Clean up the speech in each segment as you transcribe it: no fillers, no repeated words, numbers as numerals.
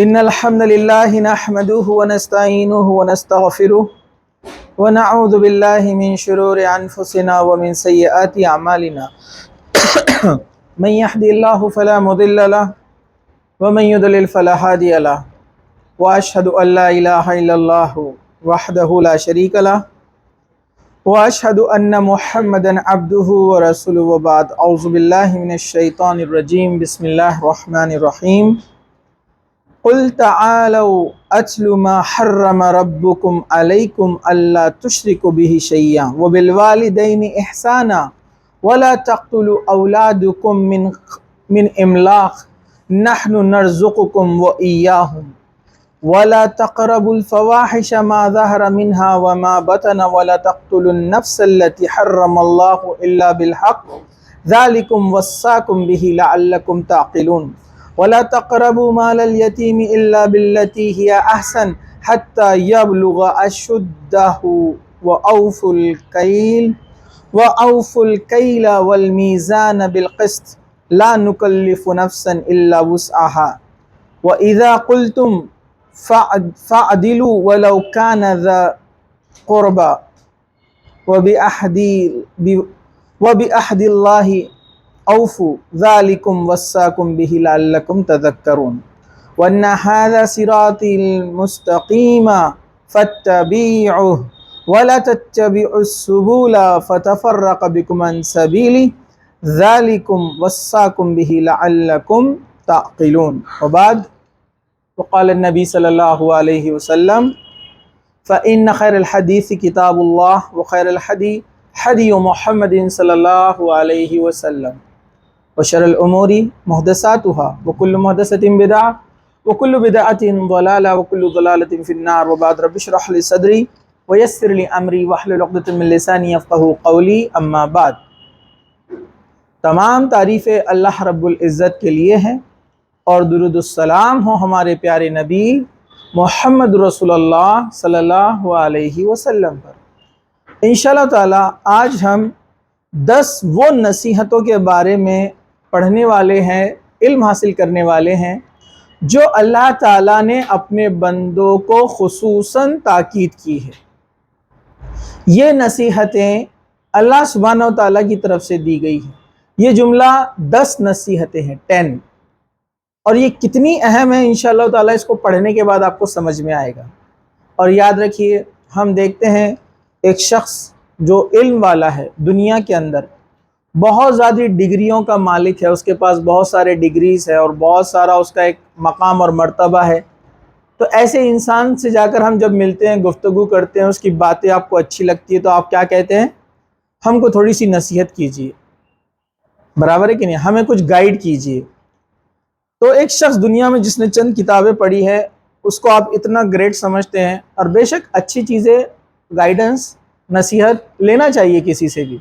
إن الحمد لله نحمده ونستعينه ونستغفره ونعوذ بالله من شرور أنفسنا ومن سيئات أعمالنا من يهدي الله فلا مضل له ومن يضلل فلا هادي له وأشهد أن لا إله إلا الله وحده لا شريك له وأشهد أن محمدا عبده ورسوله وبعد أعوذ بالله من الشيطان الرجيم بسم الله الرحمن الرحيم قل تعالوا أتل ما حرم ربكم عليكم ألا تشركوا به شيئا وبالوالدين إحسانا ولا تقتلوا أولادكم من إملاق نحن نرزقكم وإياهم ولا تقربوا الفواحش ما ظهر منها وما بطن ولا تقتلوا النفس التي حرم الله إلا بالحق ذلكم وصاكم به لعلكم تعقلون ولا تقربوا مال اليتيم إلا بالتي هي أحسن حتى يبلغ أشده وأوفوا الكيل والميزان بالقسط لا نكلف نفسا إلا وسعها وإذا قلتم فاعدلوا ولو كان ذا قربى وبعهد الله أوفوا ذلكم وصاكم به لعلكم تذكرون وأن هذا صراطي المستقيم فاتبعوه ولا تتبعوا السبل فتفرق بكم عن سبيله ذلكم وصاكم به لعلكم تعقلون وبعد وقال النبي صلى الله عليه وسلم فإن خير الحديث كتاب الله وخير الحدي حدي محمد صلى الله عليه وسلم وشر الأمور محدثاتها وكل محدثة بدعة وكل بدعة ضلالة وكل ضلالة في النار وبعد رب اشرح لي صدري ويسر لي أمري واحلل عقدة من لساني يفقهوا قولي أما بعد. تمام تعریفیں اللہ رب العزت کے لیے ہیں اور درود السلام ہو ہمارے پیارے نبی محمد رسول اللہ صلی اللہ علیہ وسلم پر. انشاءاللہ تعالی آج ہم 10 وہ نصیحتوں کے بارے میں پڑھنے والے ہیں، علم حاصل کرنے والے ہیں جو اللہ تعالیٰ نے اپنے بندوں کو خصوصاً تاکید کی ہے. یہ نصیحتیں اللہ سبحانہ و تعالیٰ کی طرف سے دی گئی ہیں. یہ جملہ 10 نصیحتیں ہیں 10، اور یہ کتنی اہم ہے انشاءاللہ تعالیٰ اس کو پڑھنے کے بعد آپ کو سمجھ میں آئے گا. اور یاد رکھیے، ہم دیکھتے ہیں ایک شخص جو علم والا ہے دنیا کے اندر، بہت زیادہ ڈگریوں کا مالک ہے، اس کے پاس بہت سارے ڈگریز ہے اور بہت سارا اس کا ایک مقام اور مرتبہ ہے، تو ایسے انسان سے جا کر ہم جب ملتے ہیں، گفتگو کرتے ہیں، اس کی باتیں آپ کو اچھی لگتی ہے تو آپ کیا کہتے ہیں؟ ہم کو تھوڑی سی نصیحت کیجیے، برابر ہے کہ نہیں؟ ہمیں کچھ گائیڈ کیجیے. تو ایک شخص دنیا میں جس نے چند کتابیں پڑھی ہے اس کو آپ اتنا گریٹ سمجھتے ہیں، اور بے شک اچھی چیزیں، گائیڈنس، نصیحت لینا چاہیے کسی سے بھی،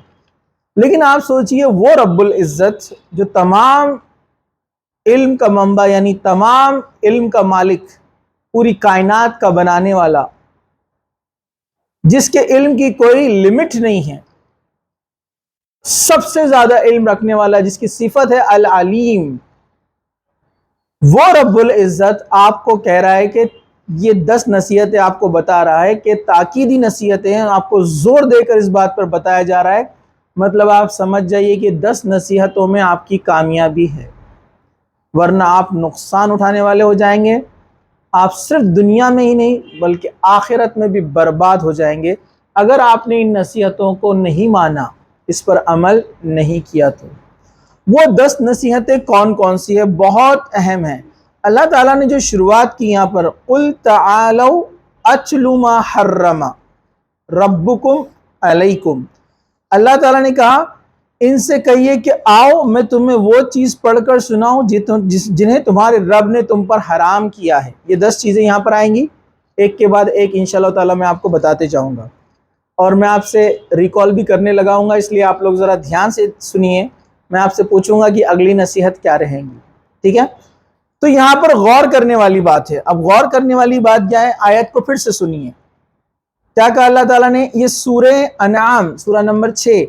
لیکن آپ سوچئے وہ رب العزت جو تمام علم کا منبع یعنی تمام علم کا مالک، پوری کائنات کا بنانے والا، جس کے علم کی کوئی لمٹ نہیں ہے، سب سے زیادہ علم رکھنے والا، جس کی صفت ہے العلیم، وہ رب العزت آپ کو کہہ رہا ہے کہ یہ 10 نصیحتیں آپ کو بتا رہا ہے کہ تاکیدی نصیحتیں ہیں، آپ کو زور دے کر اس بات پر بتایا جا رہا ہے. مطلب آپ سمجھ جائیے کہ 10 نصیحتوں میں آپ کی کامیابی ہے، ورنہ آپ نقصان اٹھانے والے ہو جائیں گے. آپ صرف دنیا میں ہی نہیں بلکہ آخرت میں بھی برباد ہو جائیں گے اگر آپ نے ان نصیحتوں کو نہیں مانا، اس پر عمل نہیں کیا. تو وہ 10 نصیحتیں کون کون سی ہیں؟ بہت اہم ہیں. اللہ تعالیٰ نے جو شروعات کی یہاں پر، قل تعالوا اتل ما حرم ربکم علیکم، اللہ تعالیٰ نے کہا ان سے کہیے کہ آؤ میں تمہیں وہ چیز پڑھ کر سناؤں جنہیں تمہارے رب نے تم پر حرام کیا ہے. یہ 10 چیزیں یہاں پر آئیں گی، ایک کے بعد ایک انشاءاللہ تعالیٰ میں آپ کو بتاتے جاؤں گا، اور میں آپ سے ریکال بھی کرنے لگاؤں گا، اس لیے آپ لوگ ذرا دھیان سے سنیے. میں آپ سے پوچھوں گا کہ اگلی نصیحت کیا رہیں گی، ٹھیک ہے؟ تو یہاں پر غور کرنے والی بات ہے. اب غور کرنے والی بات کیا ہے؟ آیت کو پھر سے سنیے. کیا کہا اللہ تعالیٰ نے؟ یہ سورہ انعام، سورہ نمبر 6،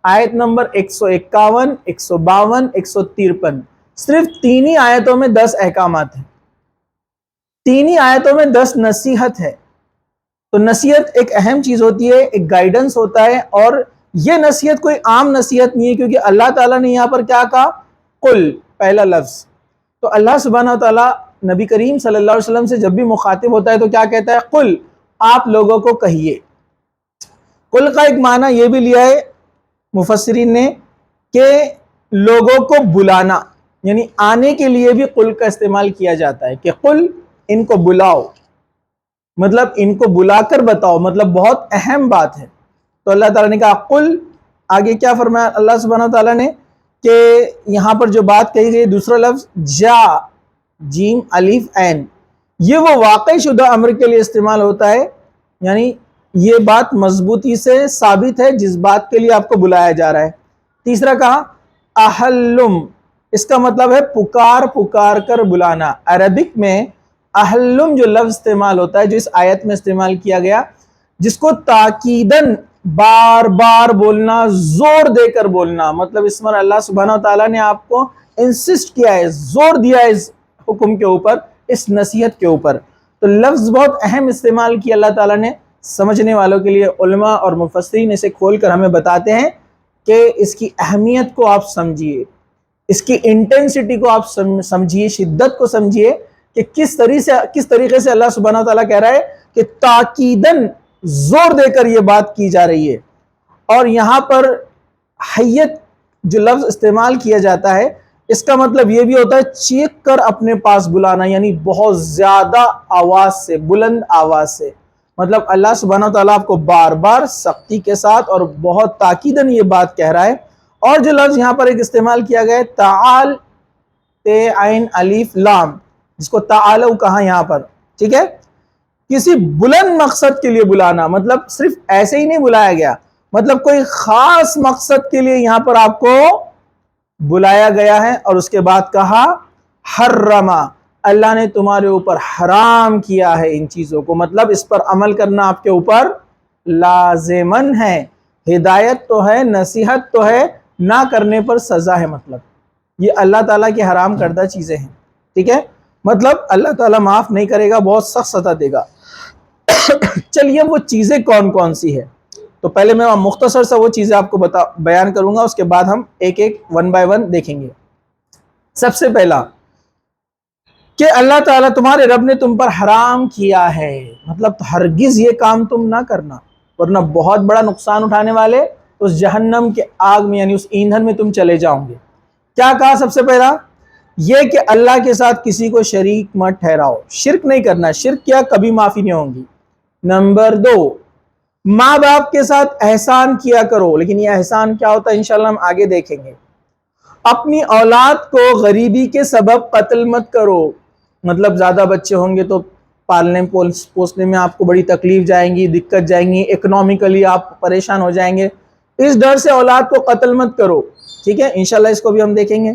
آیت نمبر 151، 152، 153، صرف 3 ہی آیتوں میں 10 احکامات ہیں. تین ہی آیتوں میں 10 نصیحت ہے. تو نصیحت ایک اہم چیز ہوتی ہے، ایک گائیڈنس ہوتا ہے، اور یہ نصیحت کوئی عام نصیحت نہیں ہے، کیونکہ اللہ تعالیٰ نے یہاں پر کیا کہا؟ قل، پہلا لفظ. تو اللہ سبحانہ وتعالیٰ نبی کریم صلی اللہ علیہ وسلم سے جب بھی مخاطب ہوتا ہے تو کیا کہتا ہے؟ قل، آپ لوگوں کو کہیے. قل کا ایک معنی یہ بھی لیا ہے مفسرین نے کہ لوگوں کو بلانا، یعنی آنے کے لیے بھی قل کا استعمال کیا جاتا ہے کہ قل، ان کو بلاؤ، مطلب ان کو بلا کر بتاؤ، مطلب بہت اہم بات ہے. تو اللہ تعالیٰ نے کہا قل. آگے کیا فرمایا اللہ سبحانہ وتعالیٰ نے کہ یہاں پر جو بات کہی گئی دوسرا لفظ جا، جیم الف عین، یہ وہ واقع شدہ امر کے لیے استعمال ہوتا ہے، یعنی یہ بات مضبوطی سے ثابت ہے جس بات کے لیے آپ کو بلایا جا رہا ہے. تیسرا کہا احلم، اس کا مطلب ہے پکار پکار کر بلانا. عربک میں احلم جو لفظ استعمال ہوتا ہے، جو اس آیت میں استعمال کیا گیا، جس کو تاکیدن بار بار بولنا، زور دے کر بولنا، مطلب اس میں اللہ سبحانہ وتعالیٰ نے آپ کو انسسٹ کیا ہے، زور دیا ہے اس حکم کے اوپر، اس نصیحت کے اوپر. تو لفظ بہت اہم استعمال کیا اللہ تعالیٰ نے سمجھنے والوں کے لیے. علماء اور مفسرین اسے کھول کر ہمیں بتاتے ہیں کہ اس کی اہمیت کو آپ سمجھیے، اس کی انٹینسٹی کو آپ سمجھیے، شدت کو سمجھیے کہ کس طریقے سے اللہ سبحانہ وتعالیٰ کہہ رہا ہے کہ تاکیدن زور دے کر یہ بات کی جا رہی ہے. اور یہاں پر حیت جو لفظ استعمال کیا جاتا ہے، اس کا مطلب یہ بھی ہوتا ہے چیخ کر اپنے پاس بلانا، یعنی بہت زیادہ آواز سے، بلند آواز سے. مطلب اللہ سبحانہ وتعالیٰ آپ کو بار بار سختی کے ساتھ اور بہت تاکیدن یہ بات کہہ رہا ہے. اور جو لفظ یہاں پر ایک استعمال کیا گیا ہے تعال، تے عین الف لام، جس کو تعالو کہا یہاں پر، ٹھیک ہے، کسی بلند مقصد کے لیے بلانا. مطلب صرف ایسے ہی نہیں بلایا گیا، مطلب کوئی خاص مقصد کے لیے یہاں پر آپ کو بلایا گیا ہے. اور اس کے بعد کہا حرما، اللہ نے تمہارے اوپر حرام کیا ہے ان چیزوں کو، مطلب اس پر عمل کرنا آپ کے اوپر لازمن ہے. ہدایت تو ہے، نصیحت تو ہے، نہ کرنے پر سزا ہے. مطلب یہ اللہ تعالیٰ کی حرام کردہ چیزیں ہیں، ٹھیک ہے، مطلب اللہ تعالیٰ معاف نہیں کرے گا، بہت سخت سزا دے گا. چلیے وہ چیزیں کون کون سی ہے؟ تو پہلے میں مختصر سا وہ چیزیں آپ کو بیان کروں گا، اس کے بعد ہم ایک ایک ون بائی ون دیکھیں گے. سب سے پہلا کہ اللہ تعالیٰ تمہارے رب نے تم پر حرام کیا ہے، مطلب ہرگز یہ کام تم نہ کرنا، ورنہ بہت بڑا نقصان اٹھانے والے اس جہنم کے آگ میں، یعنی اس ایندھن میں تم چلے جاؤں گے. کیا کہا سب سے پہلا؟ یہ کہ اللہ کے ساتھ کسی کو شریک مت ٹھہراؤ، شرک نہیں کرنا، شرک کیا کبھی معافی نہیں ہوں گی. نمبر 2، ماں باپ کے ساتھ احسان کیا کرو، لیکن یہ احسان کیا ہوتا ہے انشاءاللہ ہم آگے دیکھیں گے. اپنی اولاد کو غریبی کے سبب قتل مت کرو، مطلب زیادہ بچے ہوں گے تو پالنے پوسنے میں آپ کو بڑی تکلیف جائیں گی، دقت جائیں گی، اکنومیکلی آپ پریشان ہو جائیں گے، اس ڈر سے اولاد کو قتل مت کرو. ٹھیک ہے، انشاءاللہ اس کو بھی ہم دیکھیں گے.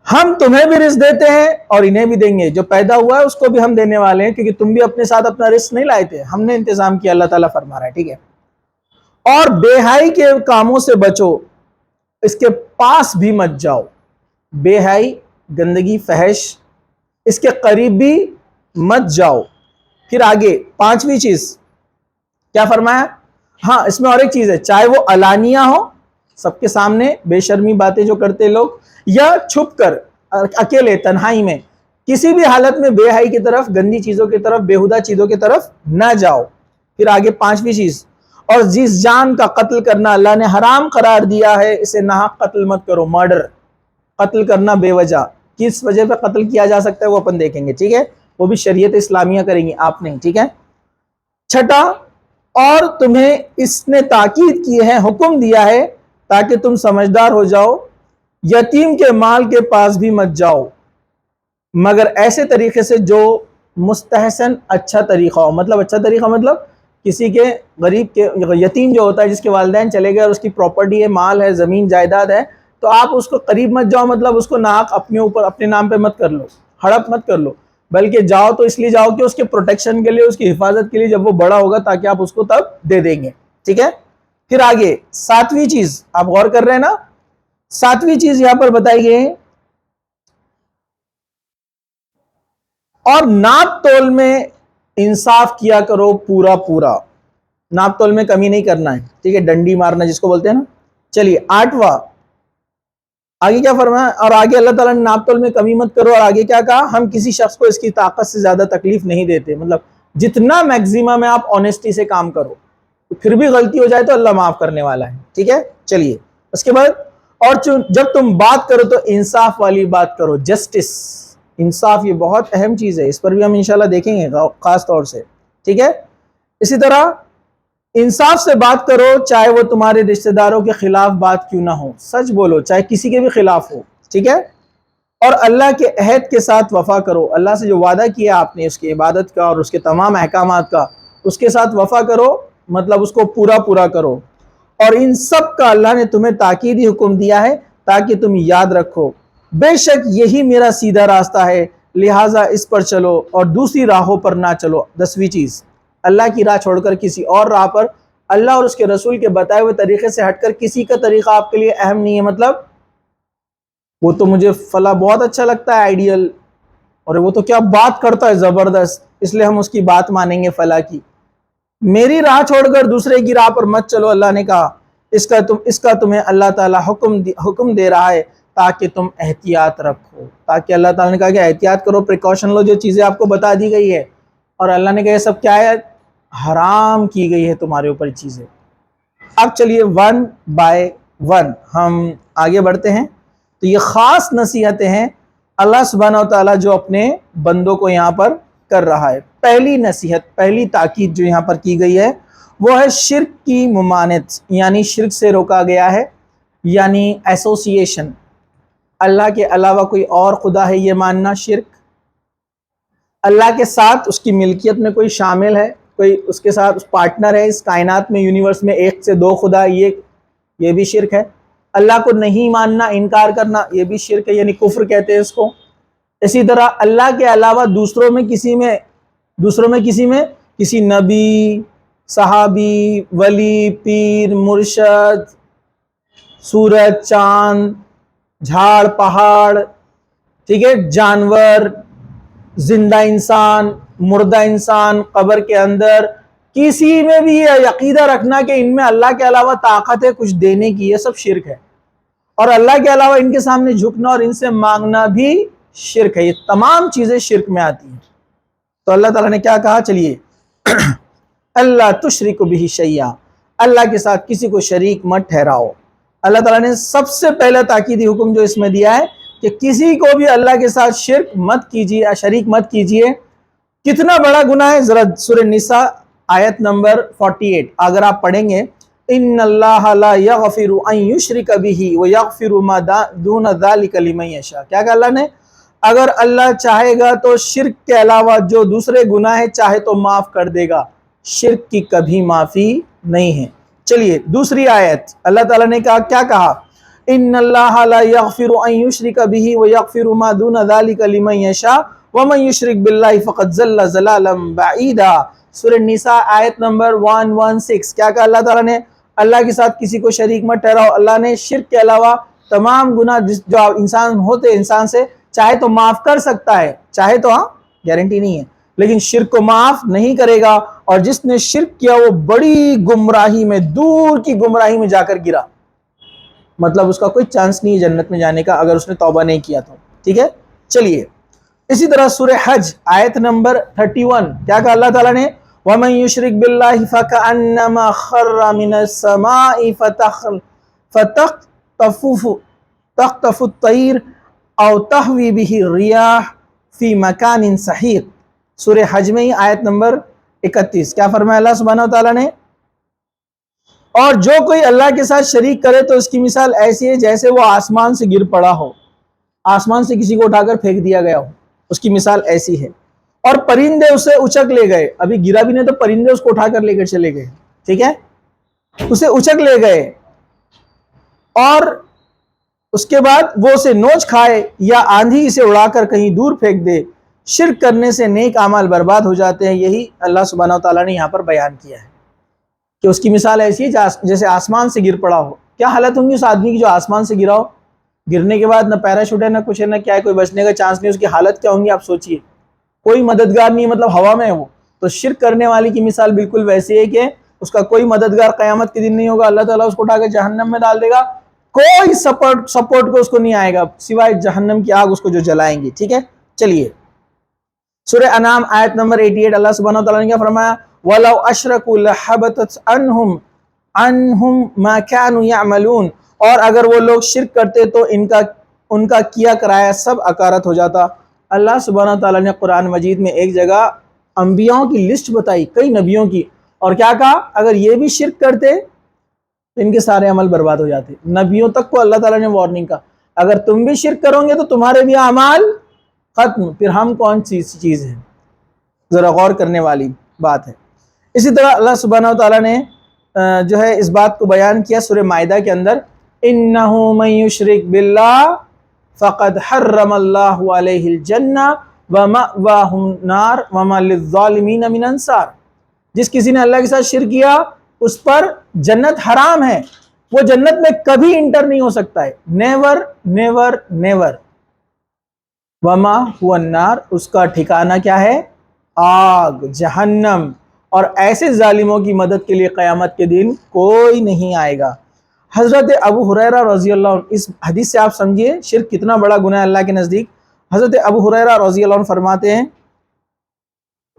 ہم تمہیں بھی رزق دیتے ہیں اور انہیں بھی دیں گے، جو پیدا ہوا ہے اس کو بھی ہم دینے والے ہیں، کیونکہ تم بھی اپنے ساتھ اپنا رزق نہیں لائے تھے، ہم نے انتظام کیا، اللہ تعالیٰ فرما رہا ہے. ٹھیک ہے، اور بے حیائی کے کاموں سے بچو، اس کے پاس بھی مت جاؤ. بے حیائی، گندگی، فحش، اس کے قریب بھی مت جاؤ. پھر آگے پانچویں چیز کیا فرمایا؟ ہاں اس میں اور ایک چیز ہے، چاہے وہ علانیہ ہو، سب کے سامنے بے شرمی باتیں جو کرتے لوگ، یا چھپ کر اکیلے تنہائی میں، کسی بھی حالت میں بے حیائی کی طرف، گندی چیزوں کی طرف، بےہودہ چیزوں کی طرف نہ جاؤ. پھر آگے پانچویں چیز، اور جس جان کا قتل کرنا اللہ نے حرام قرار دیا ہے اسے ناحق قتل مت کرو. مرڈر، قتل کرنا بے وجہ، کس وجہ پہ قتل کیا جا سکتا ہے وہ اپن دیکھیں گے. ٹھیک ہے، وہ بھی شریعت اسلامیہ کریں گی، آپ نہیں. ٹھیک ہے. چھٹا، اور تمہیں اس نے تاکید کی ہے، حکم دیا ہے تاکہ تم سمجھدار ہو جاؤ، یتیم کے مال کے پاس بھی مت جاؤ مگر ایسے طریقے سے جو مستحسن اچھا طریقہ ہو. مطلب اچھا طریقہ مطلب کسی کے غریب کے، یتیم جو ہوتا ہے جس کے والدین چلے گئے اور اس کی پراپرٹی ہے، مال ہے، زمین جائیداد ہے، تو آپ اس کو قریب مت جاؤ، مطلب اس کو ناحق اپنے اوپر اپنے نام پہ مت کر لو، ہڑپ مت کر لو، بلکہ جاؤ تو اس لیے جاؤ کہ اس کے پروٹیکشن کے لیے، اس کی حفاظت کے لیے، جب وہ بڑا ہوگا تاکہ آپ اس کو تب دے دیں گے. ٹھیک ہے. پھر آگے ساتویں چیز، آپ غور کر رہے ہیں نا، ساتویں چیز یہاں پر بتائی گئی ہے اور ناپ تول میں انصاف کیا کرو پورا پورا، ناپ تول میں کمی نہیں کرنا ہے، ٹھیک ہے، ڈنڈی مارنا جس کو بولتے ہیں نا۔ چلیے 8واں، آگے کیا فرمایا؟ اور آگے اللہ تعالیٰ نے ناپ تول میں کمی مت کرو، اور آگے کیا کہا؟ ہم کسی شخص کو اس کی طاقت سے زیادہ تکلیف نہیں دیتے، مطلب جتنا میکزیمم ہے آپ آنیسٹی سے کام کرو، پھر بھی غلطی ہو جائے تو اللہ معاف کرنے والا ہے، ٹھیک ہے۔ چلیے اس کے بعد، اور جب تم بات کرو تو انصاف والی بات کرو، جسٹس، انصاف، یہ بہت اہم چیز ہے، اس پر بھی ہم انشاءاللہ دیکھیں گے خاص طور سے، ٹھیک ہے۔ اسی طرح انصاف سے بات کرو، چاہے وہ تمہارے رشتہ داروں کے خلاف بات کیوں نہ ہو، سچ بولو چاہے کسی کے بھی خلاف ہو، ٹھیک ہے۔ اور اللہ کے عہد کے ساتھ وفا کرو، اللہ سے جو وعدہ کیا آپ نے اس کی عبادت کا اور اس کے تمام احکامات کا، اس کے ساتھ وفا کرو، مطلب اس کو پورا پورا کرو۔ اور ان سب کا اللہ نے تمہیں تاکیدی حکم دیا ہے تاکہ تم یاد رکھو، بے شک یہی میرا سیدھا راستہ ہے، لہٰذا اس پر چلو اور دوسری راہوں پر نہ چلو۔ 10ویں چیز، اللہ کی راہ چھوڑ کر کسی اور راہ پر، اللہ اور اس کے رسول کے بتائے ہوئے طریقے سے ہٹ کر کسی کا طریقہ آپ کے لیے اہم نہیں ہے، مطلب وہ تو مجھے فلاں بہت اچھا لگتا ہے آئیڈیل، اور وہ تو کیا بات کرتا ہے زبردست، اس لیے ہم اس کی بات مانیں گے فلاں کی، میری راہ چھوڑ کر دوسرے کی راہ پر مت چلو۔ اللہ نے کہا اس کا تمہیں اللہ تعالیٰ حکم دے رہا ہے تاکہ تم احتیاط رکھو، تاکہ اللہ تعالیٰ نے کہا کہ احتیاط کرو، پریکاشن لو، جو چیزیں آپ کو بتا دی گئی ہے، اور اللہ نے کہا یہ سب کیا ہے؟ حرام کی گئی ہے تمہارے اوپر چیزیں۔ اب چلیے 1 by 1 ہم آگے بڑھتے ہیں، تو یہ خاص نصیحتیں ہیں اللہ سبحانہ وتعالیٰ جو اپنے بندوں کو یہاں پر کر رہا ہے۔ پہلی نصیحت، پہلی تاکید جو یہاں پر کی گئی ہے وہ ہے شرک کی ممانعت، یعنی شرک سے روکا گیا ہے، یعنی ایسوسیشن، اللہ کے علاوہ کوئی اور خدا ہے یہ ماننا شرک، اللہ کے ساتھ اس کی ملکیت میں کوئی شامل ہے، کوئی اس کے ساتھ پارٹنر ہے اس کائنات میں، یونیورس میں، 1 سے 2 خدا، یہ بھی شرک ہے۔ اللہ کو نہیں ماننا، انکار کرنا، یہ بھی شرک ہے، یعنی کفر کہتے ہیں اس کو۔ اسی طرح اللہ کے علاوہ دوسروں میں کسی نبی، صحابی، ولی، پیر، مرشد، سورج، چاند، جھاڑ، پہاڑ، ٹھیک ہے، جانور، زندہ انسان، مردہ انسان، قبر کے اندر، کسی میں بھی یہ عقیدہ رکھنا کہ ان میں اللہ کے علاوہ طاقت ہے کچھ دینے کی، یہ سب شرک ہے۔ اور اللہ کے علاوہ ان کے سامنے جھکنا اور ان سے مانگنا بھی شرک ہے، یہ تمام چیزیں شرک میں آتی ہیں۔ تو اللہ تعالیٰ نے کیا کہا؟ چلیے اللہ تشرک بہ شیئا، اللہ کے ساتھ کسی کو شریک مت ٹھہراؤ۔ اللہ تعالیٰ نے سب سے پہلا تاکیدی حکم جو اس میں دیا ہے کہ کسی کو بھی اللہ کے ساتھ شرک مت کیجیے، شریک مت کیجیے۔ کتنا بڑا گناہ ہے، ذرا سورہ نساء آیت نمبر 48 اگر آپ پڑھیں گے، ان اللہ لا یغفر ان یشرک بہ ویغفر ما دون ذلک لمن یشاء، کیا کہ اللہ نے اگر اللہ چاہے گا تو شرک کے علاوہ جو دوسرے گناہ ہیں چاہے تو معاف کر دے گا، شرک کی کبھی معافی نہیں ہے۔ چلیے دوسری آیت، اللہ تعالیٰ نے کیا کہا؟ ان اللہ لا یغفر ان یشرک بہ ویغفر ما دون ذلک لمن یشاء ومن یشرک باللہ فقد ضل ضلالا بعیدا۔ سورہ نساء آیت نمبر 116، کیا کہا اللہ تعالیٰ نے؟ اللہ کے ساتھ کسی کو شریک مت ٹھہراؤ۔ اللہ نے شرک کے علاوہ تمام گناہ جو انسان ہوتے انسان سے چاہے تو معاف کر سکتا ہے، چاہے تو، ہاں گارنٹی نہیں ہے، لیکن شرک کو معاف نہیں کرے گا، اور جس نے شرک کیا وہ بڑی گمراہی میں، دور کی گمراہی میں جا کر گرا، مطلب اس کا کوئی چانس نہیں ہے جنت میں جانے کا اگر اس نے توبہ نہیں کیا تو، ٹھیک ہے۔ چلیے اسی طرح سورہ حج آیت نمبر 31، کیا کہا اللہ تعالیٰ نے؟ وَمَن يُشْرِكْ بِاللَّهِ فَكَأَنَّمَا خَرَّ مِنَ السَّمَاءِ فَتَخْطَفُهُ الطَّيْرُ أَوْ تَهْوِي بِهِ الرِّيَاحُ فِي مَكَانٍ سَحِيقٍ۔ سورہ حج میں ہی آیت نمبر 31، کیا فرمایا اللہ سبحانہ وتعالیٰ نے؟ اور جو کوئی اللہ کے ساتھ شریک کرے تو اس کی مثال ایسی ہے جیسے وہ آسمان سے گر پڑا ہو، آسمان سے کسی کو اٹھا کر پھینک دیا گیا ہو، اس کی مثال ایسی ہے۔ اور پرندے اسے اچک لے گئے، ابھی گرا بھی نہیں تو پرندے اس کو اٹھا کر لے کر چلے گئے، ٹھیک ہے، اسے اچک لے گئے، اور اس کے بعد وہ اسے نوچ کھائے یا آندھی اسے اڑا کر کہیں دور پھینک دے۔ شرک کرنے سے نیک اعمال برباد ہو جاتے ہیں، یہی اللہ سبحانہ وتعالیٰ نے یہاں پر بیان کیا ہے کہ اس کی مثال ایسی ہے جیسے آسمان سے گر پڑا ہو۔ کیا حالت ہوں گی اس آدمی کی جو آسمان سے گرا ہو، گرنے کے بعد نہ پیراشوٹ ہے نہ کچھ ہے نہ کیا ہے، کوئی بچنے کا چانس نہیں، اس کی حالت کیا ہوں گی آپ سوچئے۔ کوئی مددگار نہیں ہے، مطلب ہوا میں ہے وہ. تو شرک کرنے والی کی مثال بالکل ویسی ہے کہ اس کا کوئی مددگار قیامت کے دن نہیں ہوگا، اللہ تعالیٰ اس کو اٹھا کے جہنم میں ڈال دے گا، کوئی سپورٹ کو اس کو نہیں آئے گا سوائے جہنم کی آگ اس کو جو جلائیں گی. ٹھیک ہے، چلیے سورہ انعام آیت نمبر 88 اللہ سبحانہ وتعالیٰ نے کیا فرمایا؟ وَلَوْ أَشْرَكُوا لَحَبَطَتْ عَنْهُمْ مَا كَانُوا يَعْمَلُونَ، اور اگر وہ لوگ شرک کرتے تو ان کا کیا کرایا سب اکارت ہو جاتا. اللہ سبحانہ وتعالیٰ نے قرآن مجید میں ایک جگہ انبیاؤں کی لسٹ بتائی، کئی نبیوں کی، اور کیا کہا؟ اگر یہ بھی شرک کرتے تو ان کے سارے عمل برباد ہو جاتے. نبیوں تک کو اللہ تعالیٰ نے وارننگ کا، اگر تم بھی شرک کرو گے تو تمہارے بھی اعمال ختم. پھر ہم کون سی چیز ہے؟ ذرا غور کرنے والی بات ہے. اسی طرح اللہ سبحانہ وتعالیٰ نے جو ہے اس بات کو بیان کیا سورہ مائدہ کے اندر، اِنَّهُ مَن يُشْرِكْ بِاللَّهِ فَقَدْ حَرَّمَ اللَّهُ عَلَيْهِ الْجَنَّةَ وَمَأْوَاهُ النَّارُ وَمَا لِلظَّالِمِينَ مِنْ أَنصَارٍ. جس کسی نے اللہ کے ساتھ شرک کیا اس پر جنت حرام ہے، وہ جنت میں کبھی انٹر نہیں ہو سکتا ہے، نیور نیور نیور. وما هو النار، اس کا ٹھکانہ کیا ہے؟ آگ، جہنم. اور ایسے ظالموں کی مدد کے لیے قیامت کے دن کوئی نہیں آئے گا. حضرت ابو ہریرہ رضی اللہ عنہ، اس حدیث سے آپ سمجھیے شرک کتنا بڑا گناہ ہے اللہ کے نزدیک. حضرت ابو ہریرہ رضی اللہ عنہ فرماتے ہیں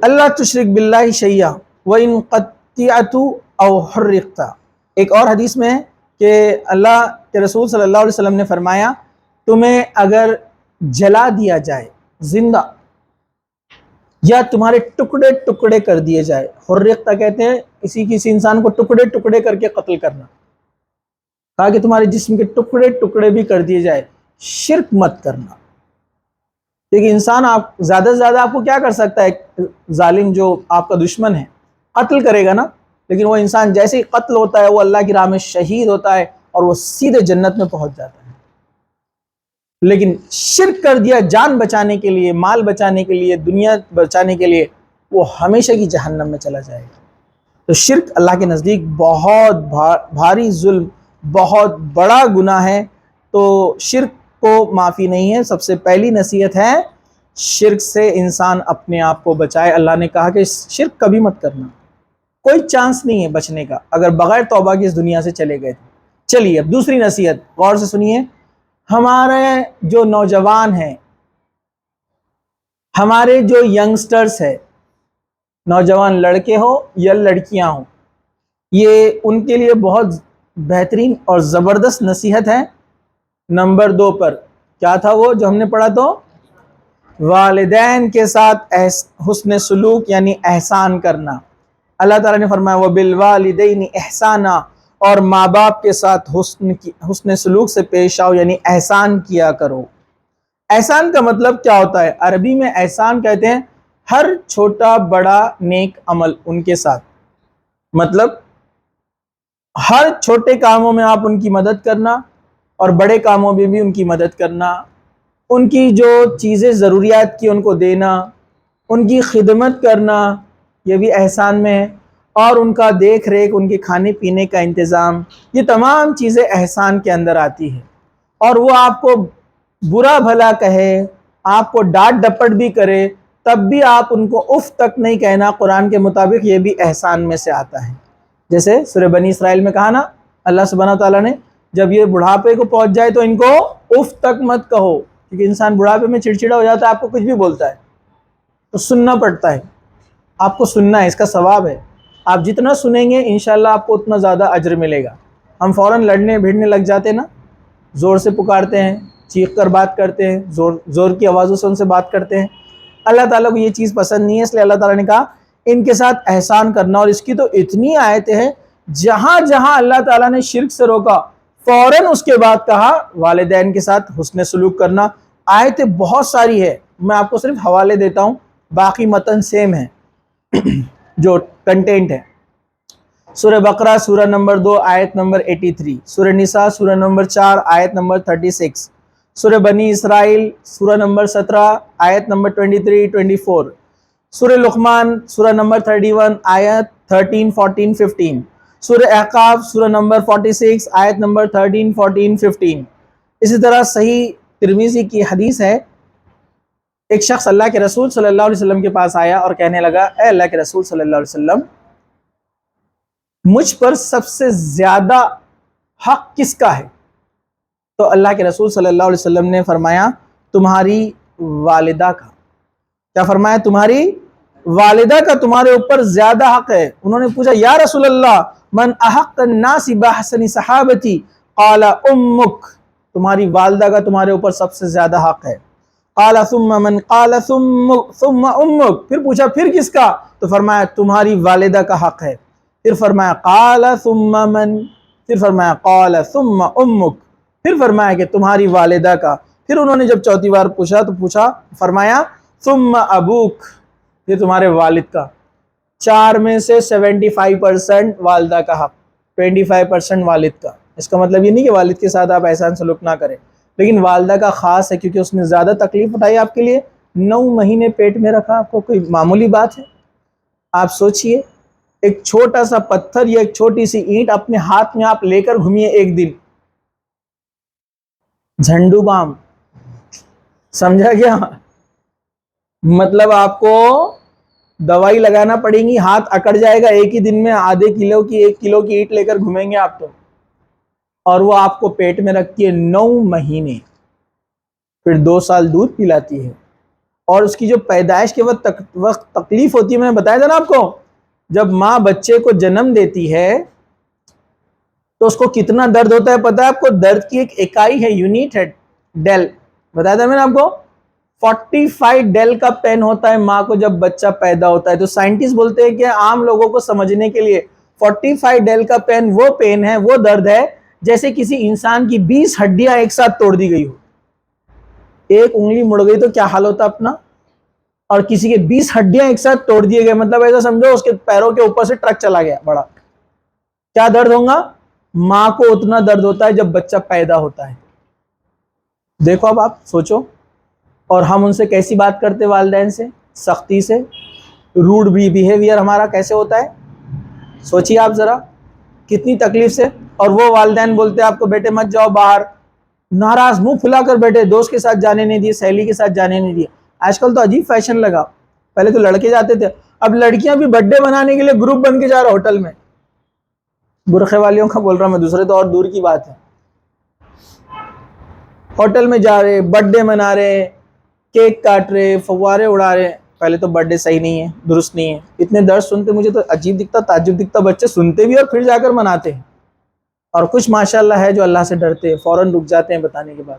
اللہ تشرک باللہ شیئا وَإِن قَطِعْتُ أَوْ حُرِّقْتَ. ایک اور حدیث میں ہے کہ اللہ کے رسول صلی اللہ علیہ وسلم نے فرمایا تمہیں اگر جلا دیا جائے زندہ یا تمہارے ٹکڑے ٹکڑے کر دیے جائے، حرقتا کہتے ہیں کسی انسان کو ٹکڑے ٹکڑے کر کے قتل کرنا، کہا کہ تمہارے جسم کے ٹکڑے ٹکڑے بھی کر دیے جائے، شرک مت کرنا. کیونکہ انسان آپ زیادہ سے زیادہ آپ کو کیا کر سکتا ہے؟ ظالم جو آپ کا دشمن ہے قتل کرے گا نا، لیکن وہ انسان جیسے ہی قتل ہوتا ہے وہ اللہ کی راہ میں شہید ہوتا ہے اور وہ سیدھے جنت میں پہنچ جاتا ہے. لیکن شرک کر دیا جان بچانے کے لیے، مال بچانے کے لیے، دنیا بچانے کے لیے، وہ ہمیشہ کی جہنم میں چلا جائے گا. تو شرک اللہ کے نزدیک بہت بھاری ظلم، بہت بڑا گناہ ہے. تو شرک کو معافی نہیں ہے. سب سے پہلی نصیحت ہے شرک سے انسان اپنے آپ کو بچائے. اللہ نے کہا کہ شرک کبھی مت کرنا، کوئی چانس نہیں ہے بچنے کا اگر بغیر توبہ کی اس دنیا سے چلے گئے. چلیے اب دوسری نصیحت غور سے سنیے. ہمارے جو نوجوان ہیں، ہمارے جو ینگسٹرز ہیں، نوجوان لڑکے ہو یا لڑکیاں ہوں، یہ ان کے لیے بہت بہترین اور زبردست نصیحت ہے. نمبر 2 پر کیا تھا وہ جو ہم نے پڑھا؟ تو والدین کے ساتھ حسن سلوک یعنی احسان کرنا. اللہ تعالیٰ نے فرمایا وَبِالْوَالِدَيْنِ إِحْسَانًا، اور ماں باپ کے ساتھ حسن سلوک سے پیش آؤ یعنی احسان کیا کرو. احسان کا مطلب کیا ہوتا ہے؟ عربی میں احسان کہتے ہیں ہر چھوٹا بڑا نیک عمل ان کے ساتھ، مطلب ہر چھوٹے کاموں میں آپ ان کی مدد کرنا اور بڑے کاموں میں بھی ان کی مدد کرنا، ان کی جو چیزیں ضروریات کی ان کو دینا، ان کی خدمت کرنا، یہ بھی احسان میں ہے. اور ان کا دیکھ ریکھ، ان کے کھانے پینے کا انتظام، یہ تمام چیزیں احسان کے اندر آتی ہیں. اور وہ آپ کو برا بھلا کہے، آپ کو ڈانٹ ڈپٹ بھی کرے، تب بھی آپ ان کو اف تک نہیں کہنا. قرآن کے مطابق یہ بھی احسان میں سے آتا ہے. جیسے سورہ بنی اسرائیل میں کہا نا اللہ سبحانہ تعالیٰ نے جب یہ بڑھاپے کو پہنچ جائے تو ان کو اف تک مت کہو، کیونکہ انسان بڑھاپے میں چڑچڑا ہو جاتا ہے، آپ کو کچھ بھی بولتا ہے تو سننا پڑتا ہے. آپ کو سننا ہے، اس کا ثواب ہے. آپ جتنا سنیں گے انشاءاللہ آپ کو اتنا زیادہ اجر ملے گا. ہم فوراً لڑنے بھیڑنے لگ جاتے ہیں نا، زور سے پکارتے ہیں، چیخ کر بات کرتے ہیں، زور کی آوازوں سے ان سے بات کرتے ہیں. اللہ تعالیٰ کو یہ چیز پسند نہیں ہے، اس لیے اللہ تعالیٰ نے کہا ان کے ساتھ احسان کرنا. اور اس کی تو اتنی آیتیں ہیں، جہاں جہاں اللہ تعالیٰ نے شرک سے روکا فوراً اس کے بعد کہا والدین کے ساتھ حسن سلوک کرنا. آیتیں بہت ساری ہے، میں آپ کو صرف حوالے دیتا ہوں، باقی متن سیم ہے جو کنٹینٹ ہے. سورہ بقرہ سورہ نمبر 2 آیت نمبر 83، سورہ نساء سورہ نمبر 4 آیت نمبر 36، سورہ بنی اسرائیل سورہ نمبر 17 آیت نمبر 23 24، سورہ لقمان سورہ نمبر 31 آیت 13 14 15، سورہ احقاف سورہ نمبر 46 آیت نمبر 13 14 15. اسی طرح صحیح ترمذی کی حدیث ہے ایک شخص اللہ کے رسول صلی اللہ علیہ وسلم کے پاس آیا اور کہنے لگا اے اللہ کے رسول صلی اللہ علیہ وسلم، مجھ پر سب سے زیادہ حق کس کا ہے؟ تو اللہ کے رسول صلی اللہ علیہ وسلم نے فرمایا تمہاری والدہ کا۔ کیا فرمایا؟ تمہاری والدہ کا تمہارے اوپر زیادہ حق ہے۔ انہوں نے پوچھا یا رسول اللہ من احق الناس بحسن صحابتی؟ قال امک، تمہاری والدہ کا تمہارے اوپر سب سے زیادہ حق ہے۔ قال ثم من؟ قال ثم امک، پھر پوچھا پھر کس کا؟ تو فرمایا تمہاری والدہ کا حق ہے۔ پھر فرمایا قال ثم من؟ پھر فرمایا قال ثم امک، پھر فرمایا کہ تمہاری والدہ کا۔ پھر انہوں نے جب چوتھی بار پوچھا تو فرمایا ثم ابوک، پھر تمہارے والد کا۔ 4 میں سے 75% والدہ کا حق، 25% والد کا۔ اس کا مطلب یہ نہیں کہ والد کے ساتھ آپ احسان سلوک نہ کریں، لیکن والدہ کا خاص ہے کیونکہ اس نے زیادہ تکلیف اٹھائی آپ کے لیے، 9 مہینے پیٹ میں رکھا آپ کو، کوئی معمولی بات ہے؟ آپ سوچئے ایک چھوٹا سا پتھر یا ایک چھوٹی سی اینٹ اپنے ہاتھ میں آپ لے کر گھومیے ایک دن، جھنڈو بام، سمجھا گیا؟ مطلب آپ کو دوائی لگانا پڑیں گی، ہاتھ اکڑ جائے گا ایک ہی دن میں، آدھے کلو کی 1 کلو کی اینٹ لے کر گھومیں گے آپ تو، اور وہ آپ کو پیٹ میں رکھتی ہے 9 مہینے، پھر 2 سال دودھ پلاتی ہے، اور اس کی جو پیدائش کے وقت تکلیف ہوتی ہے، میں نے بتایا تھا نا آپ کو، جب ماں بچے کو جنم دیتی ہے تو اس کو کتنا درد ہوتا ہے پتہ ہے آپ کو؟ درد کی ایک اکائی ہے، یونٹ ہے ڈیل، بتایا تھا میں نے آپ کو، 45 ڈیل کا پین ہوتا ہے ماں کو جب بچہ پیدا ہوتا ہے۔ تو سائنٹسٹ بولتے ہیں کہ عام لوگوں کو سمجھنے کے لیے 45 ڈیل کا پین وہ پین ہے، وہ درد ہے جیسے کسی انسان کی 20 ہڈیاں ایک ساتھ توڑ دی گئی ہو، ایک انگلی مڑ گئی تو کیا حال ہوتا اپنا، اور کسی کے 20 ہڈیاں ایک ساتھ توڑ دیے گئے، مطلب ایسا سمجھو اس کے پیروں کے اوپر سے ٹرک چلا گیا بڑا، کیا درد ہوگا؟ ماں کو اتنا درد ہوتا ہے جب بچہ پیدا ہوتا ہے۔ دیکھو اب آپ سوچو، اور ہم ان سے کیسی بات کرتے، والدین سے سختی سے، روڈ بھی بیہیویئر ہمارا کیسے ہوتا ہے، سوچیے آپ ذرا کتنی تکلیف سے۔ اور وہ والدین بولتے آپ کو بیٹے مت جاؤ باہر، ناراض منہ پھلا کر بیٹھے، دوست کے ساتھ جانے نہیں دیے، سہیلی کے ساتھ جانے نہیں دیے۔ آج کل تو عجیب فیشن لگا، پہلے تو لڑکے جاتے تھے، اب لڑکیاں بھی برتھ ڈے منانے کے لیے گروپ بن کے جا رہا ہوٹل میں، برقعے والیوں کا بول رہا میں، دوسرے تو اور دور کی بات ہے، ہوٹل میں جا رہے، برتھ ڈے منا رہے، کیک کاٹ رہے، فوارے اڑا رہے۔ پہلے تو برتھ ڈے صحیح نہیں ہے، درست نہیں ہے، اتنے درد سنتے مجھے تو عجیب دکھتا، تعجب دکھتا، بچے سنتے بھی اور پھر جا کر مناتے ہیں، اور کچھ ماشاءاللہ ہے جو اللہ سے ڈرتے ہیں، فوراً رک جاتے ہیں بتانے کے بعد۔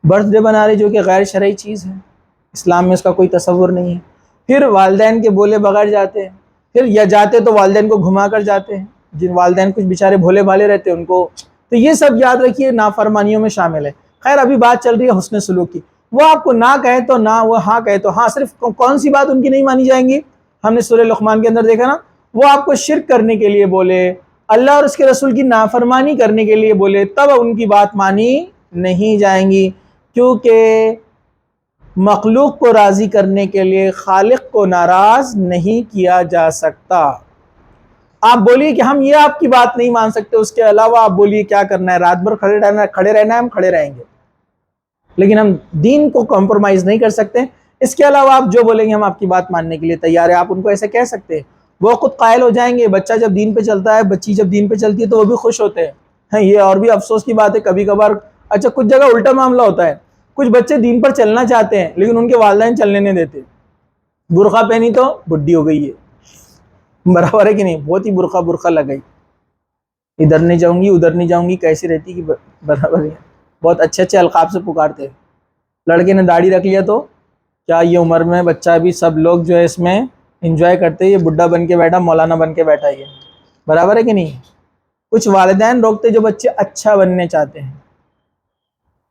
برتھ ڈے بنا رہے جو کہ غیر شرعی چیز ہے، اسلام میں اس کا کوئی تصور نہیں ہے، پھر والدین کے بولے بغیر جاتے ہیں، پھر یا جاتے تو والدین کو گھما کر جاتے ہیں، جن والدین کچھ بیچارے بھولے بھالے رہتے ہیں ان کو، تو یہ سب یاد رکھیے نافرمانیوں میں شامل ہے۔ خیر ابھی بات چل رہی ہے حسن سلوک کی، وہ آپ کو نہ کہے تو نہ، وہ ہاں کہے تو ہاں، صرف کون سی بات ان کی نہیں مانی جائیں گی؟ ہم نے سورہ لقمان کے اندر دیکھا نا، وہ آپ کو شرک کرنے کے لیے بولے، اللہ اور اس کے رسول کی نافرمانی کرنے کے لیے بولے، تب ان کی بات مانی نہیں جائیں گی، کیونکہ مخلوق کو راضی کرنے کے لیے خالق کو ناراض نہیں کیا جا سکتا۔ آپ بولیے کہ ہم یہ آپ کی بات نہیں مان سکتے، اس کے علاوہ آپ بولیے کیا کرنا ہے، رات بھر کھڑے رہنا ہے، ہم کھڑے رہیں گے، لیکن ہم دین کو کمپرومائز نہیں کر سکتے۔ اس کے علاوہ آپ جو بولیں گے ہم آپ کی بات ماننے کے لیے تیار ہیں، آپ ان کو ایسے کہہ سکتے ہیں، وہ خود قائل ہو جائیں گے۔ بچہ جب دین پہ چلتا ہے، بچی جب دین پہ چلتی ہے تو وہ بھی خوش ہوتے ہیں۔ یہ اور بھی افسوس کی بات ہے کبھی کبھار، اچھا کچھ جگہ الٹا معاملہ ہوتا ہے، کچھ بچے دین پر چلنا چاہتے ہیں لیکن ان کے والدین چلنے نہیں دیتے، برقع پہنی تو بڈھی ہو گئی ہے، برابر ہے کہ نہیں، بہت ہی برقع لگائی، ادھر نہیں جاؤں گی ادھر نہیں جاؤں گی، کیسی رہتی کہ برابر ہے، بہت اچھے اچھے القاب سے پکارتے ہیں۔ لڑکے نے داڑھی رکھ لیا تو کیا یہ عمر میں بچہ بھی، سب لوگ جو ہے اس میں انجوائے کرتے ہیں، یہ بڈھا بن کے بیٹھا، مولانا بن کے بیٹھا، یہ برابر ہے کہ نہیں۔ کچھ والدین روکتے جو بچے اچھا بننے چاہتے ہیں،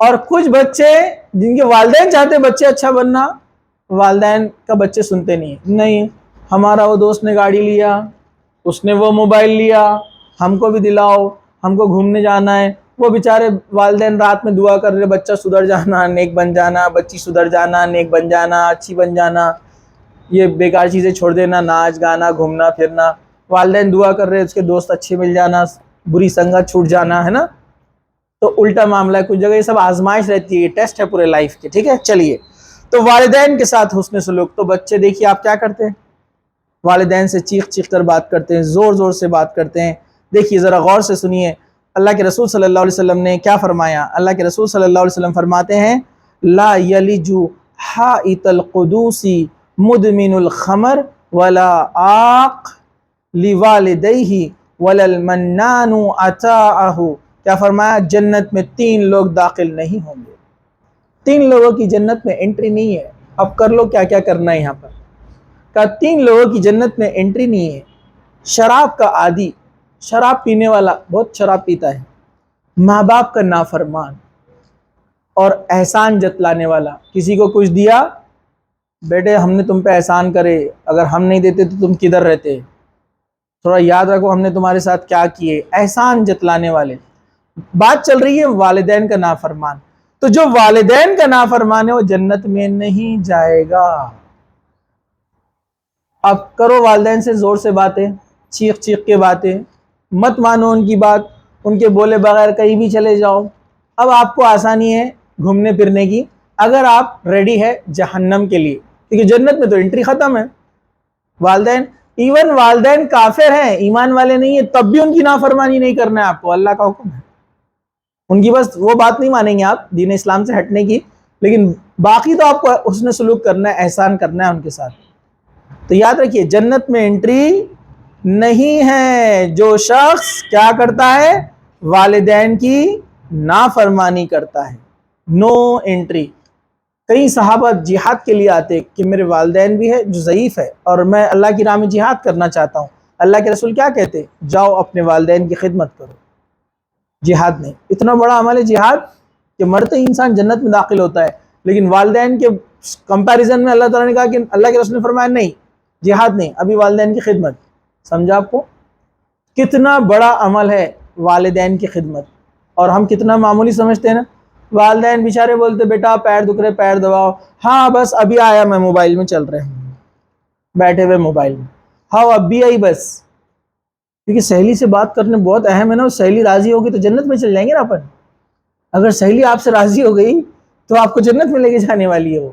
اور کچھ بچے جن کے والدین چاہتے بچے اچھا بننا، والدین کا بچے سنتے نہیں، ہمارا وہ دوست نے گاڑی لیا، اس نے وہ موبائل لیا، ہم کو بھی دلاؤ، ہم کو گھومنے جانا ہے۔ وہ بیچارے والدین رات میں دعا کر رہے بچہ سدھر جانا، نیک بن جانا، بچی سدھر جانا، نیک بن جانا، اچھی بن جانا، یہ بیکار چیزیں چھوڑ دینا، ناچ گانا گھومنا پھرنا، والدین دعا کر رہے اس کے دوست اچھے مل جانا، بری سنگت چھوٹ جانا، ہے نا۔ تو الٹا معاملہ ہے، کچھ جگہ یہ سب آزمائش رہتی ہے، یہ ٹیسٹ ہے پورے لائف کے، ٹھیک ہے۔ چلیے تو والدین کے ساتھ حسن سلوک، تو بچے دیکھیے آپ کیا کرتے ہیں، والدین سے چیخ چیخ کر بات کرتے ہیں، زور زور سے بات کرتے ہیں۔ دیکھیے ذرا غور سے سنیے اللہ کے رسول صلی اللہ علیہ وسلم نے کیا فرمایا۔ اللہ کے رسول صلی اللہ علیہ وسلم فرماتے ہیں لا یلج حائط القدوس مدمن الخمر ولا عاق لوالدیہ ولا المنان اتاعہ۔ کیا فرمایا؟ جنت میں 3 لوگ داخل نہیں ہوں گے، 3 لوگوں کی جنت میں انٹری نہیں ہے۔ اب کر لو کیا کیا کرنا ہے یہاں پر۔ کہا 3 لوگوں کی جنت میں انٹری نہیں ہے، شراب کا عادی، شراب پینے والا، بہت شراب پیتا ہے، ماں باپ کا نافرمان، اور احسان جتلانے والا۔ کسی کو کچھ دیا، بیٹے ہم نے تم پہ احسان کرے، اگر ہم نہیں دیتے تو تم کدھر رہتے، تھوڑا یاد رکھو ہم نے تمہارے ساتھ کیا کیے، احسان جتلانے والے۔ بات چل رہی ہے والدین کا نافرمان، تو جو والدین کا نافرمان ہے وہ جنت میں نہیں جائے گا۔ اب کرو والدین سے زور سے باتیں، چیخ چیخ کے باتیں، مت مانو ان کی بات، ان کے بولے بغیر کہیں بھی چلے جاؤ۔ اب آپ کو آسانی ہے گھومنے پھرنے کی، اگر آپ ریڈی ہے جہنم کے لیے، کیونکہ جنت میں تو انٹری ختم ہے۔ والدین، ایون والدین کافر ہیں، ایمان والے نہیں ہیں، تب بھی ان کی نافرمانی نہیں کرنا ہے آپ کو، اللہ کا حکم ہے۔ ان کی بس وہ بات نہیں مانیں گے آپ دین اسلام سے ہٹنے کی، لیکن باقی تو آپ کو حسن سلوک کرنا ہے، احسان کرنا ہے ان کے ساتھ۔ تو یاد رکھیے جنت میں انٹری نہیں ہے جو شخص کیا کرتا ہے، والدین کی نافرمانی کرتا ہے، نو انٹری۔ کئی صحابہ جہاد کے لیے آتے کہ میرے والدین بھی ہے جو ضعیف ہے اور میں اللہ کی راہ میں جہاد کرنا چاہتا ہوں۔ اللہ کے رسول کیا کہتے؟ جاؤ اپنے والدین کی خدمت کرو۔ جہاد نہیں، اتنا بڑا عمل ہے جہاد کہ مرتے ہی انسان جنت میں داخل ہوتا ہے، لیکن والدین کے کمپیریزن میں اللہ تعالیٰ نے کہا کہ اللہ کے رسول نے فرمایا نہیں، جہاد نہیں، ابھی والدین کی خدمت۔ سمجھا آپ کو کتنا بڑا عمل ہے والدین کی خدمت، اور ہم کتنا معمولی سمجھتے ہیں نا۔ والدین بیچارے بولتے بیٹا پیر دکھ رہے پیر دباؤ، ہاں بس ابھی آیا میں موبائل میں چل رہے ہیں، بیٹھے ہوئے موبائل میں، ہاں اب بھی آئی بس۔ کیونکہ سہیلی سے بات کرنے بہت اہم ہے نا، سہیلی راضی ہوگی تو جنت میں چل جائیں گے نا اپن۔ اگر سہیلی آپ سے راضی ہو گئی تو آپ کو جنت میں لے کے جانے والی ہے وہ،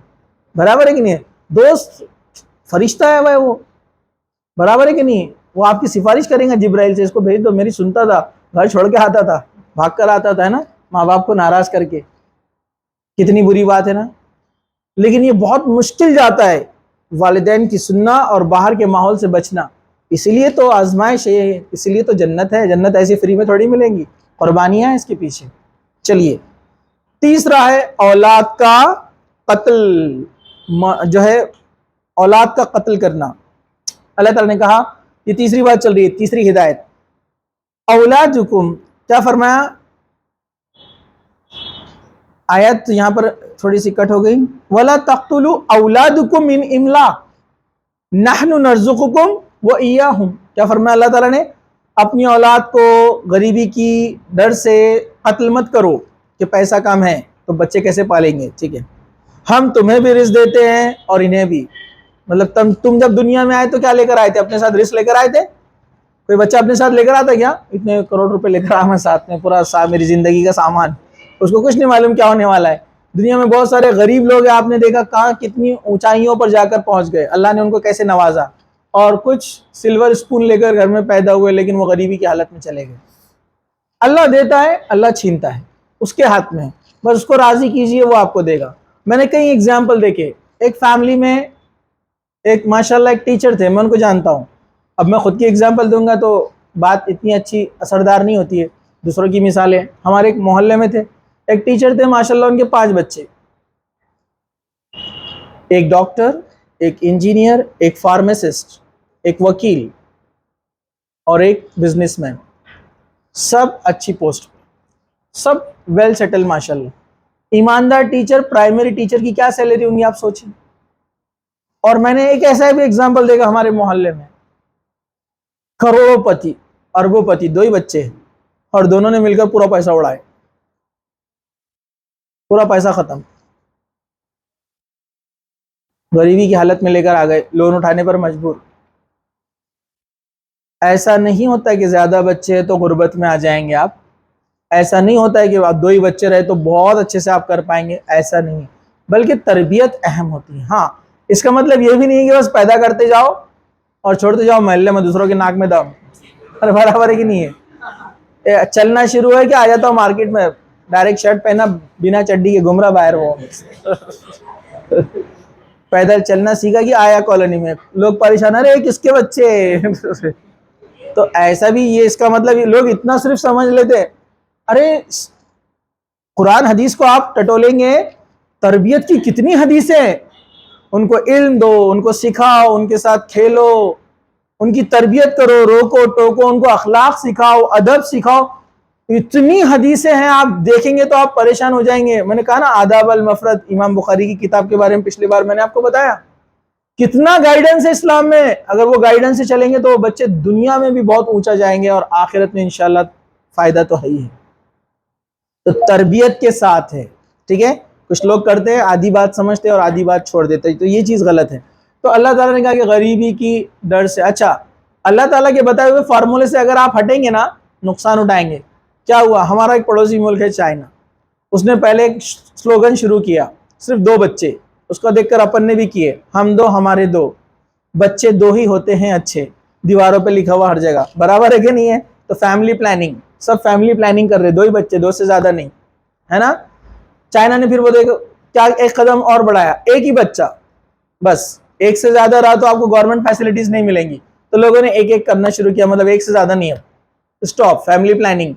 برابر ہے کہ نہیں ہے؟ دوست فرشتہ ہے بھائی، وہ برابر ہے کہ نہیں؟ وہ آپ کی سفارش کریں گا جبرائیل سے، اس کو بھیج دو، میری سنتا تھا، گھر چھوڑ کے آتا تھا، بھاگ کر آتا تھا، ہے نا، ماں باپ کو ناراض کر کے، کتنی بری بات ہے نا۔ لیکن یہ بہت مشکل جاتا ہے والدین کی سننا اور باہر کے ماحول سے بچنا، اسی لیے تو آزمائش ہے، اسی لیے تو جنت ہے۔ جنت ایسی فری میں تھوڑی ملیں گی، قربانیاں ہیں اس کے پیچھے۔ چلیے تیسرا ہے اولاد کا قتل، جو ہے اولاد کا قتل کرنا۔ اللہ تعالیٰ نے کہا، یہ تیسری بات چل رہی ہے، تیسری ہدایت، اولادکم، کیا فرمایا؟ آیت یہاں پر تھوڑی سی کٹ ہو گئی، وَلَا تَقْتُلُوا أَوْلَادُكُمْ مِنْ إِمْلَاقٍ نَحْنُ نَرْزُقُكُمْ وَإِيَّاهُمْ۔ کیا فرمایا اللہ تعالیٰ نے؟ اپنی اولاد کو غریبی کی ڈر سے قتل مت کرو کہ پیسہ کم ہے تو بچے کیسے پالیں گے، ٹھیک ہے؟ ہم تمہیں بھی رزق دیتے ہیں اور انہیں بھی۔ مطلب تم جب دنیا میں آئے تو کیا لے کر آئے تھے؟ اپنے ساتھ رزق لے کر آئے تھے؟ کوئی بچہ اپنے ساتھ لے کر آتا کیا؟ اتنے کروڑ روپے لے کر آیا میں ساتھ میں، پورا میری زندگی کا سامان، اس کو کچھ نہیں معلوم کیا ہونے والا ہے۔ دنیا میں بہت سارے غریب لوگ ہیں، آپ نے دیکھا کہاں کتنی اونچائیوں پر جا کر پہنچ گئے، اللہ نے ان کو کیسے نوازا، اور کچھ سلور اسپون لے کر گھر میں پیدا ہوئے لیکن وہ غریبی کی حالت میں چلے گئے۔ اللہ دیتا ہے، اللہ چھینتا ہے، اس کے ہاتھ میں ہے، بس اس کو راضی کیجئے، وہ آپ کو دے گا۔ میں نے کئی ایگزامپل دیکھے، ایک فیملی میں ایک ماشاءاللہ ایک ٹیچر تھے، میں ان کو جانتا ہوں، اب میں خود کی ایگزامپل دوں گا تو بات اتنی اچھی اثردار نہیں ہوتی ہے، دوسروں کی مثالیں۔ ہمارے ایک محلے میں تھے، ایک ٹیچر تھے ماشاءاللہ، ان کے 5 بچے، ایک ڈاکٹر، ایک انجینئر، ایک فارمیسسٹ، ایک وکیل اور ایک بزنس مین، سب اچھی پوسٹ پہ، سب ویل سیٹل ماشاءاللہ۔ ایماندار ٹیچر، پرائمری ٹیچر کی کیا سیلری ہوں گی آپ سوچیں۔ اور میں نے ایک ایسا بھی ایگزامپل دیکھا ہمارے محلے میں، کروڑوں پتی، اربوں پتی، 2 ہی بچے ہیں اور دونوں نے مل کر پورا پیسہ اڑائے، پورا پیسہ ختم، غریبی کی حالت میں لے کر آ گئے، لون اٹھانے پر مجبور۔ ایسا نہیں ہوتا کہ زیادہ بچے ہیں تو غربت میں آ جائیں گے آپ، ایسا نہیں ہوتا ہے کہ 2 ہی بچے رہے تو بہت اچھے سے آپ کر پائیں گے، ایسا نہیں۔ بلکہ تربیت اہم ہوتی ہے. ہاں اس کا مطلب یہ بھی نہیں ہے کہ بس پیدا کرتے جاؤ اور چھوڑتے جاؤ محلے میں دوسروں کے ناک میں دم. برابر ہے کہ نہیں ہے؟ چلنا شروع ہے کہ آ جاتا ہوں مارکیٹ میں ڈائریکٹ شرٹ پہنا بنا چڈی کے گھوم رہا باہر وہ. پیدل چلنا سیکھا کہ آیا کالونی میں لوگ پریشان رہے کس کے بچے. تو ایسا بھی یہ اس کا مطلب لوگ اتنا صرف سمجھ لیتے. ارے قرآن حدیث کو آپ ٹٹولیں گے, تربیت کی کتنی حدیثیں ہیں. ان کو علم دو, ان کو سکھاؤ, ان کے ساتھ کھیلو, ان کی تربیت کرو, روکو ٹوکو, ان کو اخلاق سکھاؤ, ادب سکھاؤ. اتنی حدیثیں ہیں آپ دیکھیں گے تو آپ پریشان ہو جائیں گے. میں نے کہا نا آداب المفرد امام بخاری کی کتاب کے بارے میں پچھلی بار میں نے آپ کو بتایا کتنا گائیڈنس ہے اسلام میں. اگر وہ گائیڈنس سے چلیں گے تو بچے دنیا میں بھی بہت اونچا جائیں گے اور آخرت میں انشاءاللہ فائدہ تو ہے ہی ہے. تو تربیت کے ساتھ ہے. ٹھیک ہے, کچھ لوگ کرتے ہیں آدھی بات سمجھتے اور آدھی بات چھوڑ دیتے, تو یہ چیز غلط ہے. تو اللہ تعالیٰ نے کہا کہ غریبی کی ڈر سے, اچھا اللہ تعالیٰ کے بتائے ہوئے فارمولے سے اگر آپ ہٹیں گے نا نقصان اٹھائیں گے. کیا ہوا, ہمارا ایک پڑوسی ملک ہے چائنا, اس نے پہلے ایک سلوگن شروع کیا صرف 2 بچے. اس کو دیکھ کر اپن نے بھی کیے, ہم 2 ہمارے 2 بچے 2 ہی ہوتے ہیں اچھے. دیواروں پہ لکھا ہوا ہر جگہ, برابر ہے کہ نہیں ہے؟ تو فیملی پلاننگ, سب فیملی پلاننگ کر رہے, 2 ہی بچے, 2 سے زیادہ نہیں ہے نا. چائنا نے پھر وہ دیکھو کیا ایک قدم اور بڑھایا, 1 ہی بچہ, بس 1 سے زیادہ رہا تو آپ کو گورنمنٹ فیسلٹیز نہیں ملیں گی. تو لوگوں نے ایک ایک کرنا شروع کیا, مطلب 1 سے زیادہ نہیں ہے, اسٹاپ فیملی پلاننگ.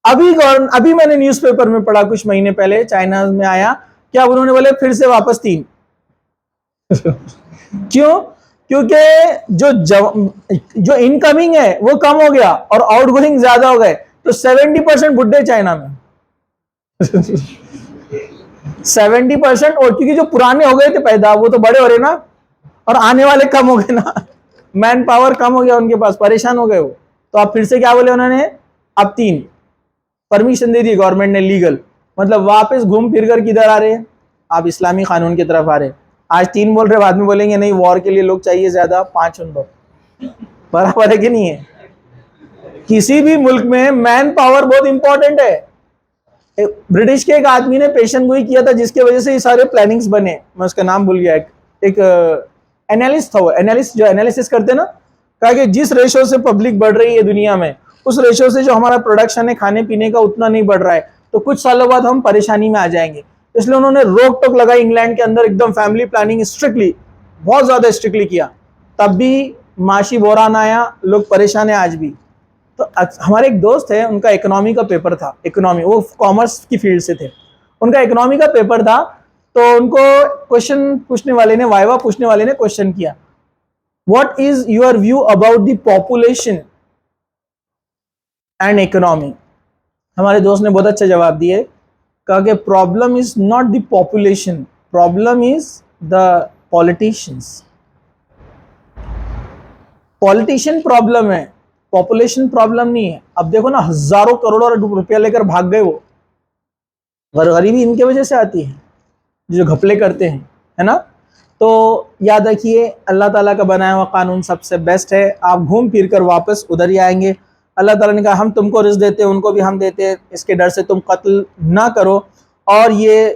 ابھی میں نے نیوز پیپر میں پڑھا کچھ مہینے پہلے چائنا میں آیا کہ اب انہوں نے بولے پھر سے واپس 3. کیوں؟ کیونکہ جو انکمنگ ہے وہ کم ہو گیا اور آؤٹ گوئنگ زیادہ ہو گئے. تو 70% بڈھے چائنا میں. 70%, اور کیونکہ جو پرانے ہو گئے تھے پیدا وہ تو بڑے ہو رہے نا, اور آنے والے کم ہو گئے نا, مین پاور کم ہو گیا ان کے پاس, پریشان ہو گئے وہ. تو آپ پھر سے کیا بولے انہوں نے, اب 3 پرمیشن دے دی گورنمنٹ نے لیگل, مطلب واپس گھوم پھر کر کدھر آ رہے ہیں, آپ اسلامی قانون کی طرف آ رہے. آج 3 بول رہے, بعد میں بولیں گے نہیں وار کے لیے لوگ چاہیے زیادہ, 5 چن دو. برابر ہے کہ نہیں ہے؟ کسی بھی ملک میں مین پاور بہت امپورٹنٹ ہے. برٹش کے ایک آدمی نے پیشن گوئی کیا تھا جس کی وجہ سے یہ سارے پلاننگز بنے, میں اس کا نام بھول گیا, ایک اینالسٹ تھا, وہ اینالسٹ جو اینالیسس کرتے نا, کہا کہ جس ریشو سے پبلک بڑھ رہی ہے دنیا میں اس ریشو سے جو ہمارا پروڈکشن ہے کھانے پینے کا اتنا نہیں بڑھ رہا ہے, تو کچھ سالوں بعد ہم پریشانی میں آ جائیں گے. اس لیے انہوں نے روک ٹوک لگائی انگلینڈ کے اندر, ایک دم فیملی پلاننگ اسٹرکٹلی, بہت زیادہ اسٹرکٹلی کیا. تب بھی معاشی بحران آیا, لوگ پریشان ہیں آج بھی. تو ہمارے ایک دوست ہے, ان کا اکنامی کا پیپر تھا, اکنامی, وہ کامرس کی فیلڈ سے تھے, ان کا اکنامی کا پیپر تھا. تو ان کو کوشچن پوچھنے والے نے, وائوا پوچھنے والے نے کوشچن کیا, what is your view about the population and economy. ہمارے دوست نے بہت اچھا جواب دیے, کہا کہ problem is not the population, problem is the politicians. Politician problem ہے, پاپولیشن پرابلم نہیں ہے. اب دیکھو نا, ہزاروں کروڑوں روپیہ لے کر بھاگ گئے وہ. غریبی ان کی وجہ سے آتی ہے, جو گھپلے کرتے ہیں, ہے نا. تو یاد رکھیے اللہ تعالیٰ کا بنایا ہوا قانون سب سے بیسٹ ہے. آپ گھوم پھر کر واپس ادھر ہی آئیں گے. اللہ تعالیٰ نے کہا ہم تم کو رزق دیتے ہیں, ان کو بھی ہم دیتے ہیں, اس کے ڈر سے تم قتل نہ کرو. اور یہ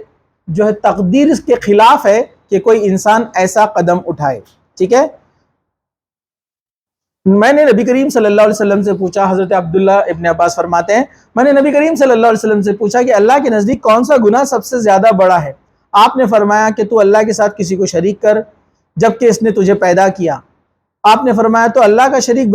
جو ہے تقدیر اس کے خلاف ہے کہ کوئی انسان ایسا قدم اٹھائے. ٹھیک ہے. میں نے نبی کریم صلی اللہ علیہ وسلم سے پوچھا, حضرت عبداللہ ابن عباس فرماتے ہیں, میں نے نبی کریم صلی اللہ علیہ وسلم سے پوچھا کہ اللہ کے نزدیک کون سا گناہ سب سے زیادہ بڑا ہے. آپ نے فرمایا کہ تو اللہ کے ساتھ کسی کو شریک کر جبکہ اس نے تجھے پیدا کیا. آپ نے فرمایا تو اللہ کا شریک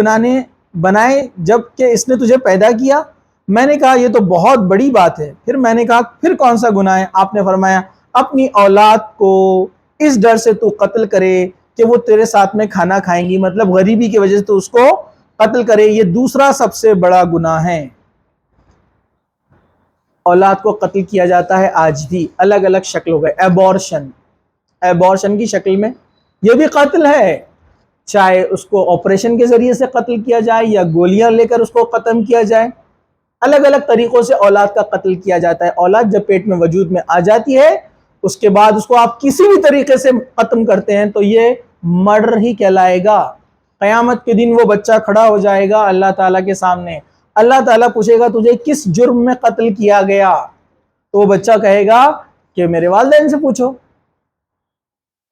بنائے جبکہ اس نے تجھے پیدا کیا. میں نے کہا یہ تو بہت بڑی بات ہے. پھر میں نے کہا پھر کون سا گناہ ہے. آپ نے فرمایا اپنی اولاد کو اس ڈر سے تو قتل کرے کہ وہ تیرے ساتھ میں کھانا کھائیں گی, مطلب غریبی کی وجہ سے تو اس کو قتل کرے, یہ دوسرا سب سے بڑا گناہ ہے. اولاد کو قتل کیا جاتا ہے آج بھی, الگ الگ شکل ہو گئے. ایبورشن کی شکل میں یہ بھی قتل ہے, چاہے اس کو آپریشن کے ذریعے سے قتل کیا جائے یا گولیاں لے کر اس کو ختم کیا جائے. الگ الگ طریقوں سے اولاد کا قتل کیا جاتا ہے. اولاد جب پیٹ میں وجود میں آ جاتی ہے اس کے بعد اس کو آپ کسی بھی طریقے سے ختم کرتے ہیں تو یہ مرڈر ہی کہلائے گا. قیامت کے دن وہ بچہ کھڑا ہو جائے گا اللہ تعالیٰ کے سامنے. اللہ تعالیٰ پوچھے گا تجھے کس جرم میں قتل کیا گیا, تو وہ بچہ کہے گا کہ میرے والدین سے پوچھو.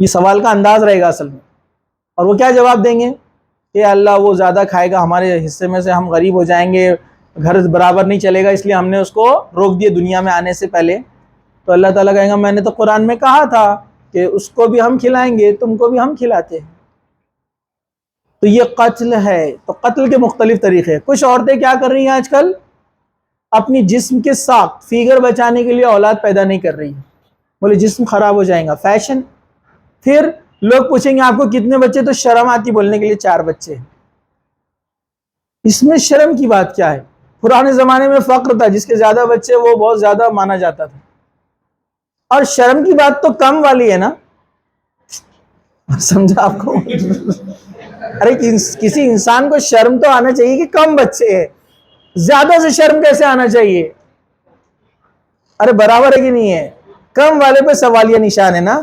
یہ سوال کا انداز رہے گا اصل میں. اور وہ کیا جواب دیں گے کہ اللہ وہ زیادہ کھائے گا، ہمارے حصے میں سے ہم غریب ہو جائیں گے، گھر برابر نہیں چلے گا، اس لیے ہم نے اس کو روک دیا دنیا میں آنے سے پہلے. تو اللہ تعالیٰ کہیں گا میں نے تو قرآن میں کہا تھا کہ اس کو بھی ہم کھلائیں گے، تم کو بھی ہم کھلاتے ہیں. تو یہ قتل ہے. تو قتل کے مختلف طریقے ہیں. کچھ عورتیں کیا کر رہی ہیں آج کل؟ اپنی جسم کے ساتھ فیگر بچانے کے لیے اولاد پیدا نہیں کر رہی ہیں، بولے جسم خراب ہو جائیں گا، فیشن. پھر لوگ پوچھیں گے آپ کو کتنے بچے؟ تو شرم آتی بولنے کے لیے 4 بچے ہیں. اس میں شرم کی بات کیا ہے؟ پرانے زمانے میں فقر تھا، جس کے زیادہ بچے وہ بہت زیادہ مانا جاتا تھا. اور شرم کی بات تو کم والی ہے نا، سمجھا آپ کو؟ ارے کسی انسان کو شرم تو آنا چاہیے کہ کم بچے ہیں. زیادہ سے شرم کیسے آنا چاہیے؟ ارے برابر ہے کہ نہیں ہے؟ کم والے پہ سوالیہ نشان ہے نا،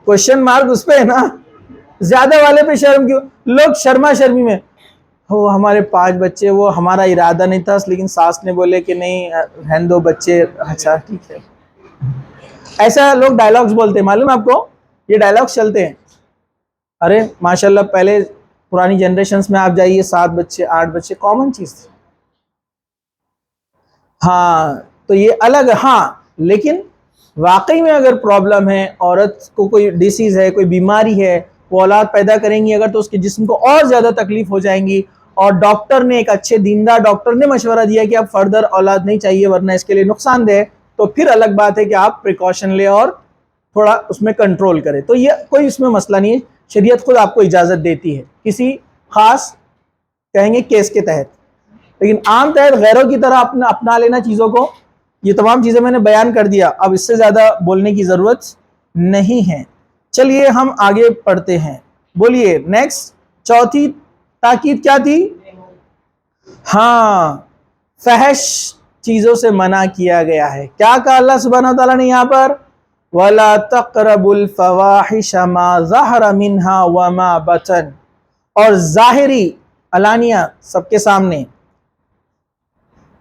کوشچن مارک اس پہ ہے نا. زیادہ والے پہ شرم کیوں؟ لوگ شرما شرمی میں، وہ ہمارے 5 بچے، وہ ہمارا ارادہ نہیں تھا لیکن ساس نے بولے کہ نہیں رہنے دو بچے. اچھا ٹھیک ہے. ایسا لوگ ڈائلاگز بولتے ہیں، معلوم آپ کو؟ یہ ڈائلاگز چلتے ہیں. ارے ماشاءاللہ پہلے پرانی جنریشنز میں آپ جائیے 7 بچے 8 بچے کامن چیز تھی. ہاں تو یہ الگ. ہاں لیکن واقعی میں اگر پرابلم ہے، عورت کو کوئی ڈیسیز ہے، کوئی بیماری ہے، وہ اولاد پیدا کریں گی اگر، تو اس کے جسم کو اور زیادہ تکلیف ہو جائیں گی. اور ڈاکٹر نے، ایک اچھے دیندار ڈاکٹر نے مشورہ دیا کہ اب فردر اولاد نہیں چاہیے ورنہ اس کے لیے نقصان دہ. تو پھر الگ بات ہے کہ آپ پریکاشن لیں اور تھوڑا اس میں کنٹرول کریں. تو یہ کوئی اس میں مسئلہ نہیں ہے، شریعت خود آپ کو اجازت دیتی ہے کسی خاص کہیں گے کیس کے تحت. لیکن عام تحت غیروں کی طرح اپنا لینا چیزوں کو، یہ تمام چیزیں میں نے بیان کر دیا، اب اس سے زیادہ بولنے کی ضرورت نہیں ہے. چلیے ہم آگے پڑھتے ہیں. بولیے نیکسٹ. چوتھی تاکید کیا تھی؟ ہاں فحش چیزوں سے منع کیا گیا ہے. کیا کہا اللہ سبحانہ وتعالیٰ نے یہاں پر؟ وَلَا تَقْرَبُوا الْفَوَاحِشَ مَا ظَهَرَ مِنْهَا وَمَا بَطَنَ، اور ظاہری علانیہ سب کے سامنے،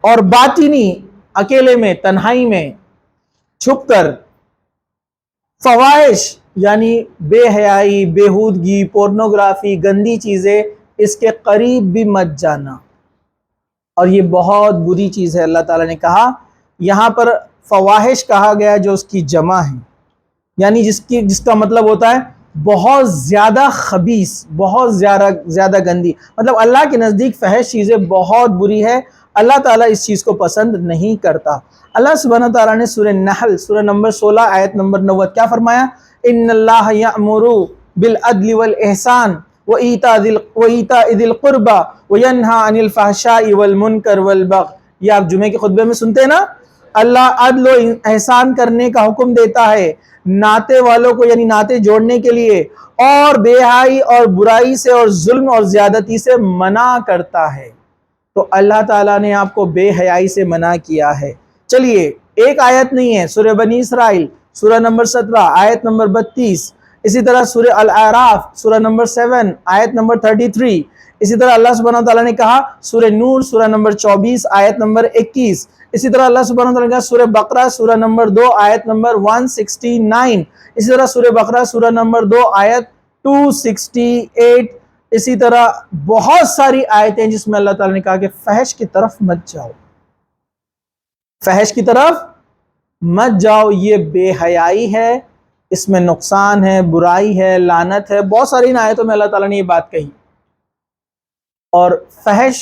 اور باطنی اکیلے میں تنہائی میں چھپ کر، فواحش یعنی بے حیائی، بےہودگی، پورنوگرافی، گندی چیزیں، اس کے قریب بھی مت جانا. اور یہ بہت بری چیز ہے. اللہ تعالیٰ نے کہا یہاں پر فواحش کہا گیا جو اس کی جمع ہے، یعنی جس کا مطلب ہوتا ہے بہت زیادہ خبیث، بہت زیادہ گندی. مطلب اللہ کے نزدیک فحش چیزیں بہت بری ہے، اللہ تعالیٰ اس چیز کو پسند نہیں کرتا. اللہ سبحانہ تعالیٰ نے سورہ نحل سورہ نمبر 16 آیت نمبر 90 کیا فرمایا؟ ان اللہ یأمر بالعدل والاحسان وایتاء ذی القربى وینہی عن الفحشاء والمنکر والبغی. یہ آپ جمعے کے خطبے میں سنتے ہیں نا، اللہ عدل و احسان کرنے کا حکم دیتا ہے ناطے والوں کو، یعنی ناطے جوڑنے کے لیے، اور بے حیائی اور برائی سے اور ظلم اور زیادتی سے منع کرتا ہے. تو اللہ تعالیٰ نے آپ کو بے حیائی سے منع کیا ہے. چلیے ایک آیت نہیں ہے، سورہ بنی اسرائیل سورہ نمبر 17 آیت نمبر 32، اسی طرح سورہ الاعراف سورہ نمبر 7 آیت نمبر 33، اسی طرح اللہ سبحانہ وتعالیٰ نے کہا سورہ نور سورہ نمبر 24 آیت نمبر 21، اسی طرح اللہ سبحانہ وتعالیٰ نے کہا سورہ بقرہ سورہ نمبر 2 آیت نمبر 169، اسی طرح سورہ بقرہ سورہ نمبر 2 آیت 268، اسی طرح بہت ساری آیتیں جس میں اللہ تعالیٰ نے کہا کہ فحش کی طرف مت جاؤ، فحش کی طرف مت جاؤ. یہ بے حیائی ہے، اس میں نقصان ہے، برائی ہے، لعنت ہے. بہت ساری ان آیتوں میں اللہ تعالیٰ نے یہ بات کہی. اور فحش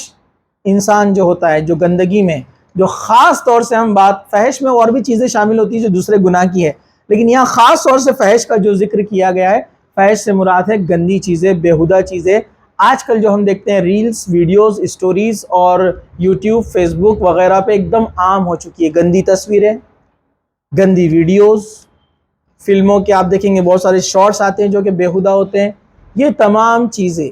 انسان جو ہوتا ہے، جو گندگی میں، جو خاص طور سے ہم بات، فحش میں اور بھی چیزیں شامل ہوتی ہیں جو دوسرے گناہ کی ہے، لیکن یہاں خاص طور سے فحش کا جو ذکر کیا گیا ہے، فحش سے مراد ہے گندی چیزیں، بےہودہ چیزیں. آج کل جو ہم دیکھتے ہیں ریلز، ویڈیوز، اسٹوریز اور یوٹیوب، فیس بک وغیرہ پہ ایک دم عام ہو چکی ہے گندی تصویریں، گندی ویڈیوز. فلموں کے آپ دیکھیں گے بہت سارے شارٹس آتے ہیں جو کہ بےہودہ ہوتے ہیں. یہ تمام چیزیں،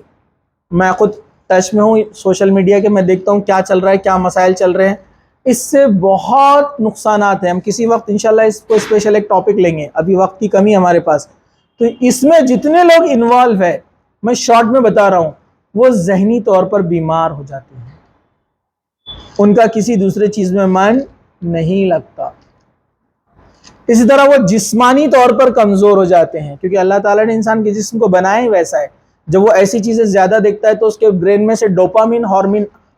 میں خود ٹچ میں ہوں سوشل میڈیا کے، میں دیکھتا ہوں کیا چل رہا ہے، کیا مسائل چل رہے ہیں. اس سے بہت نقصانات ہیں. ہم کسی وقت انشاءاللہ اس کو اسپیشل ایک ٹاپک لیں گے، ابھی وقت کی کمی ہمارے پاس. تو اس میں جتنے لوگ انوالو ہے، میں شارٹ میں بتا رہا ہوں، وہ ذہنی طور پر بیمار ہو جاتے ہیں، ان کا کسی دوسرے چیز میں من نہیں لگتا. اسی طرح وہ جسمانی طور پر کمزور ہو جاتے ہیں، کیونکہ اللہ تعالیٰ نے انسان کے جسم کو بنایا ہی ویسا ہے. جب وہ ایسی چیزیں زیادہ دیکھتا ہے تو اس کے برین میں سے ڈوپامین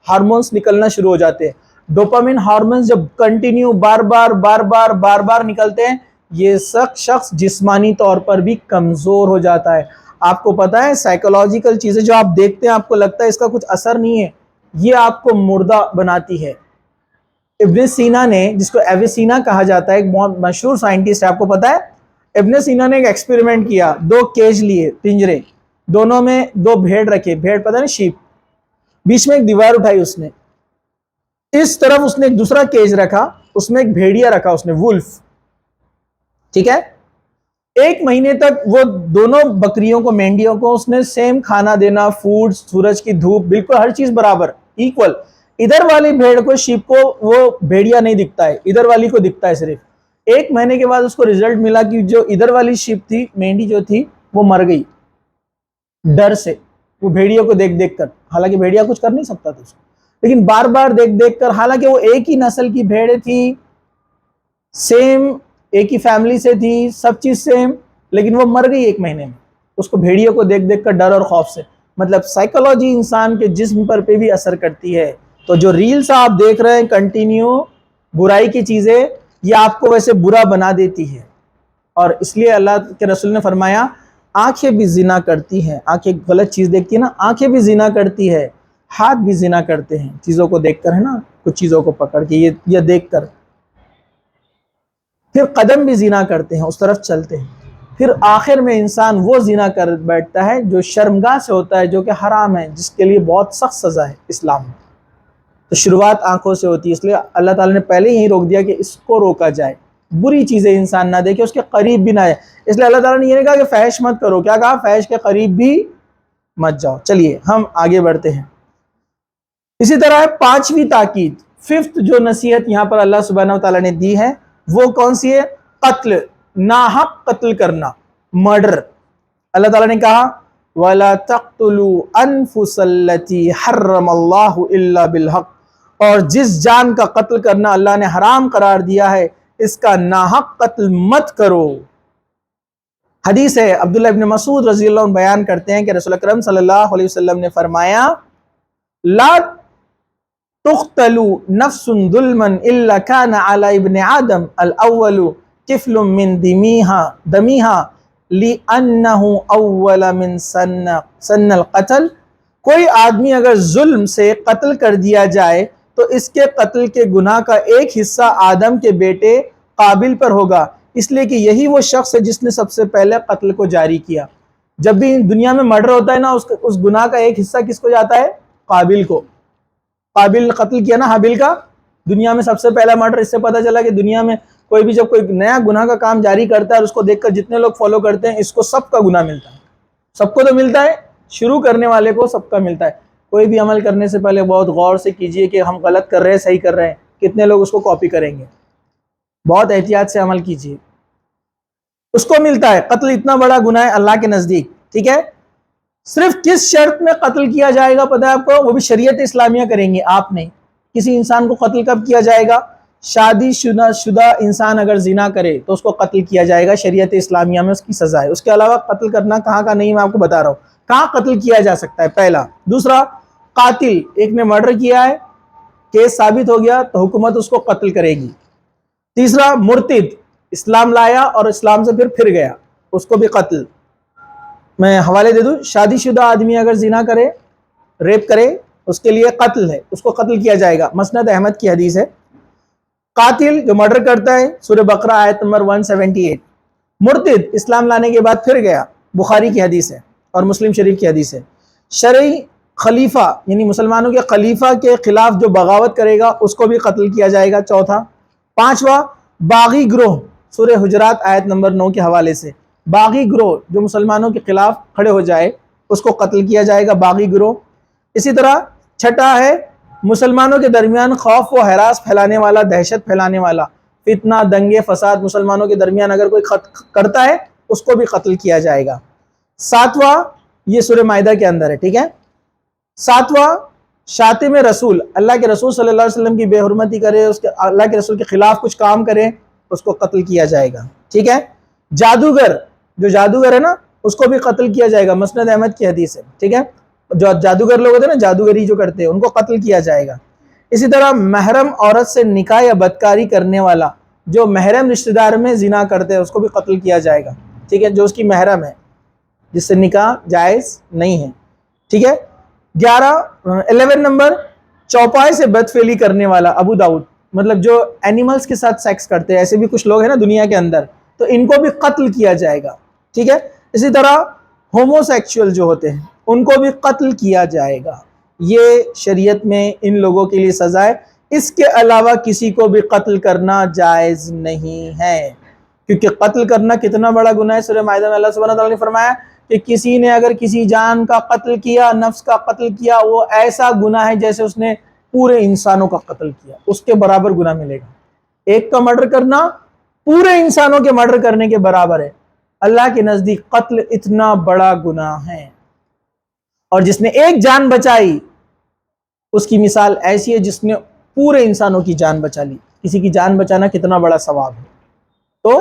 ہارمونز نکلنا شروع ہو جاتے ہیں. ڈوپامین ہارمونز جب کنٹینیو بار بار نکلتے ہیں، یہ شخص جسمانی طور پر بھی کمزور ہو جاتا ہے. آپ کو پتا ہے سائیکولوجیکل چیزیں جو آپ دیکھتے ہیں، آپ کو لگتا ہے اس کا کچھ اثر نہیں ہے، یہ آپ کو مردہ بناتی ہے. ابن سینا نے، جس کو ایویسینا کہا جاتا ہے، ایک بہت مشہور سائنٹسٹ ہے، آپ کو پتا ہے ابن سینا نے ایک ایکسپیریمنٹ کیا. 2 کیج لیے، پنجرے، دونوں میں 2 بھیڑ رکھے، بھیڑ پتہ نہیں شیپ، بیچ میں ایک دیوار اٹھائی اس نے، اس طرف اس نے ایک دوسرا کیج رکھا، اس میں ایک بھیڑیا رکھا اس نے، وولف، ٹھیک ہے. 1 مہینے تک وہ دونوں بکریوں کو، مینڈیوں کو اس نے سیم کھانا دینا، فوڈ، سورج کی دھوپ، بالکل ہر چیز برابر، ایکول. ادھر والی بھیڑ کو، شیپ کو، وہ بھیڑیا نہیں دکھتا ہے، ادھر والی کو دکھتا ہے صرف. 1 مہینے کے بعد اس کو رزلٹ ملا کہ جو ادھر والی شیپ تھی، مینڈی جو تھی، وہ مر گئی ڈر سے، وہ بھیڑیا کو دیکھ کر. حالانکہ بھیڑیا کچھ کر نہیں سکتا تھا اس کو، لیکن بار بار دیکھ کر، حالانکہ وہ ایک ہی نسل کی بھیڑیں تھی، سیم ایک ہی فیملی سے تھی، سب چیز سیم، لیکن وہ مر گئی 1 مہینے میں، اس کو بھیڑیوں کو دیکھ کر ڈر اور خوف سے. مطلب سائیکولوجی انسان کے جسم پر پہ بھی اثر کرتی ہے. تو جو ریلز آپ دیکھ رہے ہیں کنٹینیو برائی کی چیزیں، یہ آپ کو ویسے برا بنا دیتی ہے. اور اس لیے اللہ کے رسول نے فرمایا آنکھیں بھی زنا کرتی ہیں. آنکھیں غلط چیز دیکھتی ہے نا، آنکھیں بھی زنا کرتی ہے، ہاتھ بھی زنا کرتے ہیں چیزوں کو دیکھ کر، ہے نا، کچھ چیزوں کو پکڑ کے یہ دیکھ کر. پھر قدم بھی زنا کرتے ہیں، اس طرف چلتے ہیں. پھر آخر میں انسان وہ زنا کر بیٹھتا ہے جو شرمگاہ سے ہوتا ہے، جو کہ حرام ہے، جس کے لیے بہت سخت سزا ہے اسلام میں. تو شروعات آنکھوں سے ہوتی ہے، اس لیے اللہ تعالیٰ نے پہلے ہی روک دیا کہ اس کو روکا جائے، بری چیزیں انسان نہ دیکھے، اس کے قریب بھی نہ آئے. اس لیے اللہ تعالیٰ نے یہ نہیں کہا کہ فحش مت کرو، کیا کہا؟ فحش کے قریب بھی مت جاؤ. چلیے ہم آگے بڑھتے ہیں. اسی طرح 5ویں تاکید، 5th جو نصیحت یہاں پر اللہ سبحانہ وتعالیٰ نے دی ہے، وہ کون سی ہے؟ قتل، ناحق قتل کرنا، مرڈر. اللہ تعالیٰ نے کہا وَلَا تَقْتُلُوا أَنفُسَ الَّتِي حَرَّمَ اللَّهُ إِلَّا بِالْحَقِّ، اور جس جان کا قتل کرنا اللہ نے حرام قرار دیا ہے، اس کا ناحق قتل مت کرو. حدیث ہے، عبداللہ ابن مسعود رضی اللہ عنہ بیان کرتے ہیں کہ رسول اکرم صلی اللہ علیہ وسلم نے فرمایا لا تقتل نفس ظلما الا كان على ابن آدم الاول کفل من دمیها لانه اول من سن القتل. کوئی آدمی اگر ظلم سے قتل کر دیا جائے تو اس کے قتل کے گناہ کا ایک حصہ آدم کے بیٹے قابل پر ہوگا، اس لیے کہ یہی وہ شخص ہے جس نے سب سے پہلے قتل کو جاری کیا. جب بھی دنیا میں مرڈر ہوتا ہے نا، اس گناہ کا ایک حصہ کس کو جاتا ہے؟ قابل کو. قابل نے قتل کیا نا حابیل کا، دنیا میں سب سے پہلا مرڈر. اس سے پتہ چلا کہ دنیا میں کوئی بھی جب کوئی نیا گناہ کا کام جاری کرتا ہے اور اس کو دیکھ کر جتنے لوگ فالو کرتے ہیں، اس کو سب کا گناہ ملتا ہے. سب کو تو ملتا ہے، شروع کرنے والے کو سب کا ملتا ہے. کوئی بھی عمل کرنے سے پہلے بہت غور سے کیجئے کہ ہم غلط کر رہے ہیں صحیح کر رہے ہیں، کتنے لوگ اس کو کاپی کریں گے. بہت احتیاط سے عمل کیجئے. اس کو ملتا ہے. قتل اتنا بڑا گناہ ہے اللہ کے نزدیک، ٹھیک ہے. صرف کس شرط میں قتل کیا جائے گا پتہ ہے آپ کو؟ وہ بھی شریعت اسلامیہ کریں گے، آپ نہیں. کسی انسان کو قتل کب کیا جائے گا؟ شادی شدہ انسان اگر زنا کرے تو اس کو قتل کیا جائے گا، شریعت اسلامیہ میں اس کی سزا ہے. اس کے علاوہ قتل کرنا کہاں کا نہیں، میں آپ کو بتا رہا ہوں کہاں قتل کیا جا سکتا ہے. پہلا. دوسرا، قاتل، ایک نے مرڈر کیا ہے، کیس ثابت ہو گیا تو حکومت اس کو قتل کرے گی. تیسرا، مرتد، اسلام لایا اور اسلام سے پھر گیا، اس کو بھی قتل. میں حوالے دے دوں، شادی شدہ آدمی اگر زنا کرے، ریپ کرے، اس کے لیے قتل ہے، اس کو قتل کیا جائے گا. مسند احمد کی حدیث ہے. قاتل جو مرڈر کرتا ہے، سورہ بقرہ آیت نمبر 178. مرتد، اسلام لانے کے بعد پھر گیا، بخاری کی حدیث ہے اور مسلم شریف کی حدیث ہے. شرعی خلیفہ، یعنی مسلمانوں کے خلیفہ کے خلاف جو بغاوت کرے گا اس کو بھی قتل کیا جائے گا. چوتھا. پانچواں، باغی گروہ، سورہ حجرات آیت نمبر 9 کے حوالے سے. باغی گروہ جو مسلمانوں کے خلاف کھڑے ہو جائے اس کو قتل کیا جائے گا، باغی گروہ. اسی طرح چھٹا ہے مسلمانوں کے درمیان خوف و ہراس پھیلانے والا، دہشت پھیلانے والا، فتنہ، دنگے فساد مسلمانوں کے درمیان اگر کوئی کرتا ہے اس کو بھی قتل کیا جائے گا. ساتواں، یہ سورہ مائدہ کے اندر ہے، ٹھیک ہے. ساتواں، شاتم رسول، اللہ کے رسول صلی اللہ علیہ وسلم کی بے حرمتی کرے، اس کے اللہ کے رسول کے خلاف کچھ کام کرے اس کو قتل کیا جائے گا. ٹھیک ہے. جادوگر، جو جادوگر ہے نا اس کو بھی قتل کیا جائے گا، مسند احمد کی حدیث ہے. ٹھیک ہے. جو جادوگر لوگ ہوتے ہیں نا، جادوگری جو کرتے ہیں، ان کو قتل کیا جائے گا. اسی طرح محرم عورت سے نکاح یا بدکاری کرنے والا، جو محرم رشتہ دار میں زنا کرتے ہیں، اس کو بھی قتل کیا جائے گا. ٹھیک ہے. جو اس کی محرم ہے، جس سے نکاح جائز نہیں ہے. ٹھیک ہے. 11 نمبر، چوپائے سے بدفعلی کرنے والا. ابو داؤد، مطلب جو اینیملز کے ساتھ سیکس کرتے ہیں، ایسے بھی کچھ لوگ ہیں نا دنیا کے اندر، تو ان کو بھی قتل کیا جائے گا. ٹھیک ہے. اسی طرح ہومو سیکچول جو ہوتے ہیں ان کو بھی قتل کیا جائے گا. یہ شریعت میں ان لوگوں کے لیے سزا ہے. اس کے علاوہ کسی کو بھی قتل کرنا جائز نہیں ہے، کیونکہ قتل کرنا کتنا بڑا گناہ ہے. سورہ مائدہ میں اللہ سبحانہ وتعالی نے فرمایا کہ کسی نے اگر کسی جان کا قتل کیا، نفس کا قتل کیا، وہ ایسا گناہ ہے جیسے اس نے پورے انسانوں کا قتل کیا، اس کے برابر گناہ ملے گا. ایک کا مرڈر کرنا پورے انسانوں کے مرڈر کرنے کے برابر ہے. اللہ کے نزدیک قتل اتنا بڑا گناہ ہے. اور جس نے ایک جان بچائی اس کی مثال ایسی ہے جس نے پورے انسانوں کی جان بچا لی. کسی کی جان بچانا کتنا بڑا ثواب ہے. تو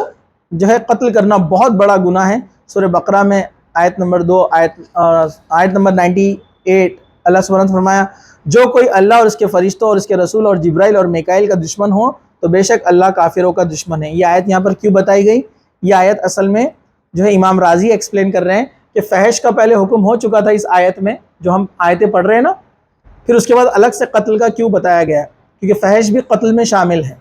جو ہے قتل کرنا بہت بڑا گناہ ہے. سورہ بقرہ میں آیت نمبر 2، آیت نمبر 98، اللہ سبحانہ نے فرمایا جو کوئی اللہ اور اس کے فرشتوں اور اس کے رسول اور جبرائیل اور میکائیل کا دشمن ہو تو بے شک اللہ کافروں کا دشمن ہے. یہ آیت یہاں پر کیوں بتائی گئی؟ یہ آیت اصل میں جو ہے امام رازی ایکسپلین کر رہے ہیں کہ فحش کا پہلے حکم ہو چکا تھا اس آیت میں، جو ہم آیتیں پڑھ رہے ہیں نا، پھر اس کے بعد الگ سے قتل کا کیوں بتایا گیا ہے؟ کیونکہ فحش بھی قتل میں شامل ہے،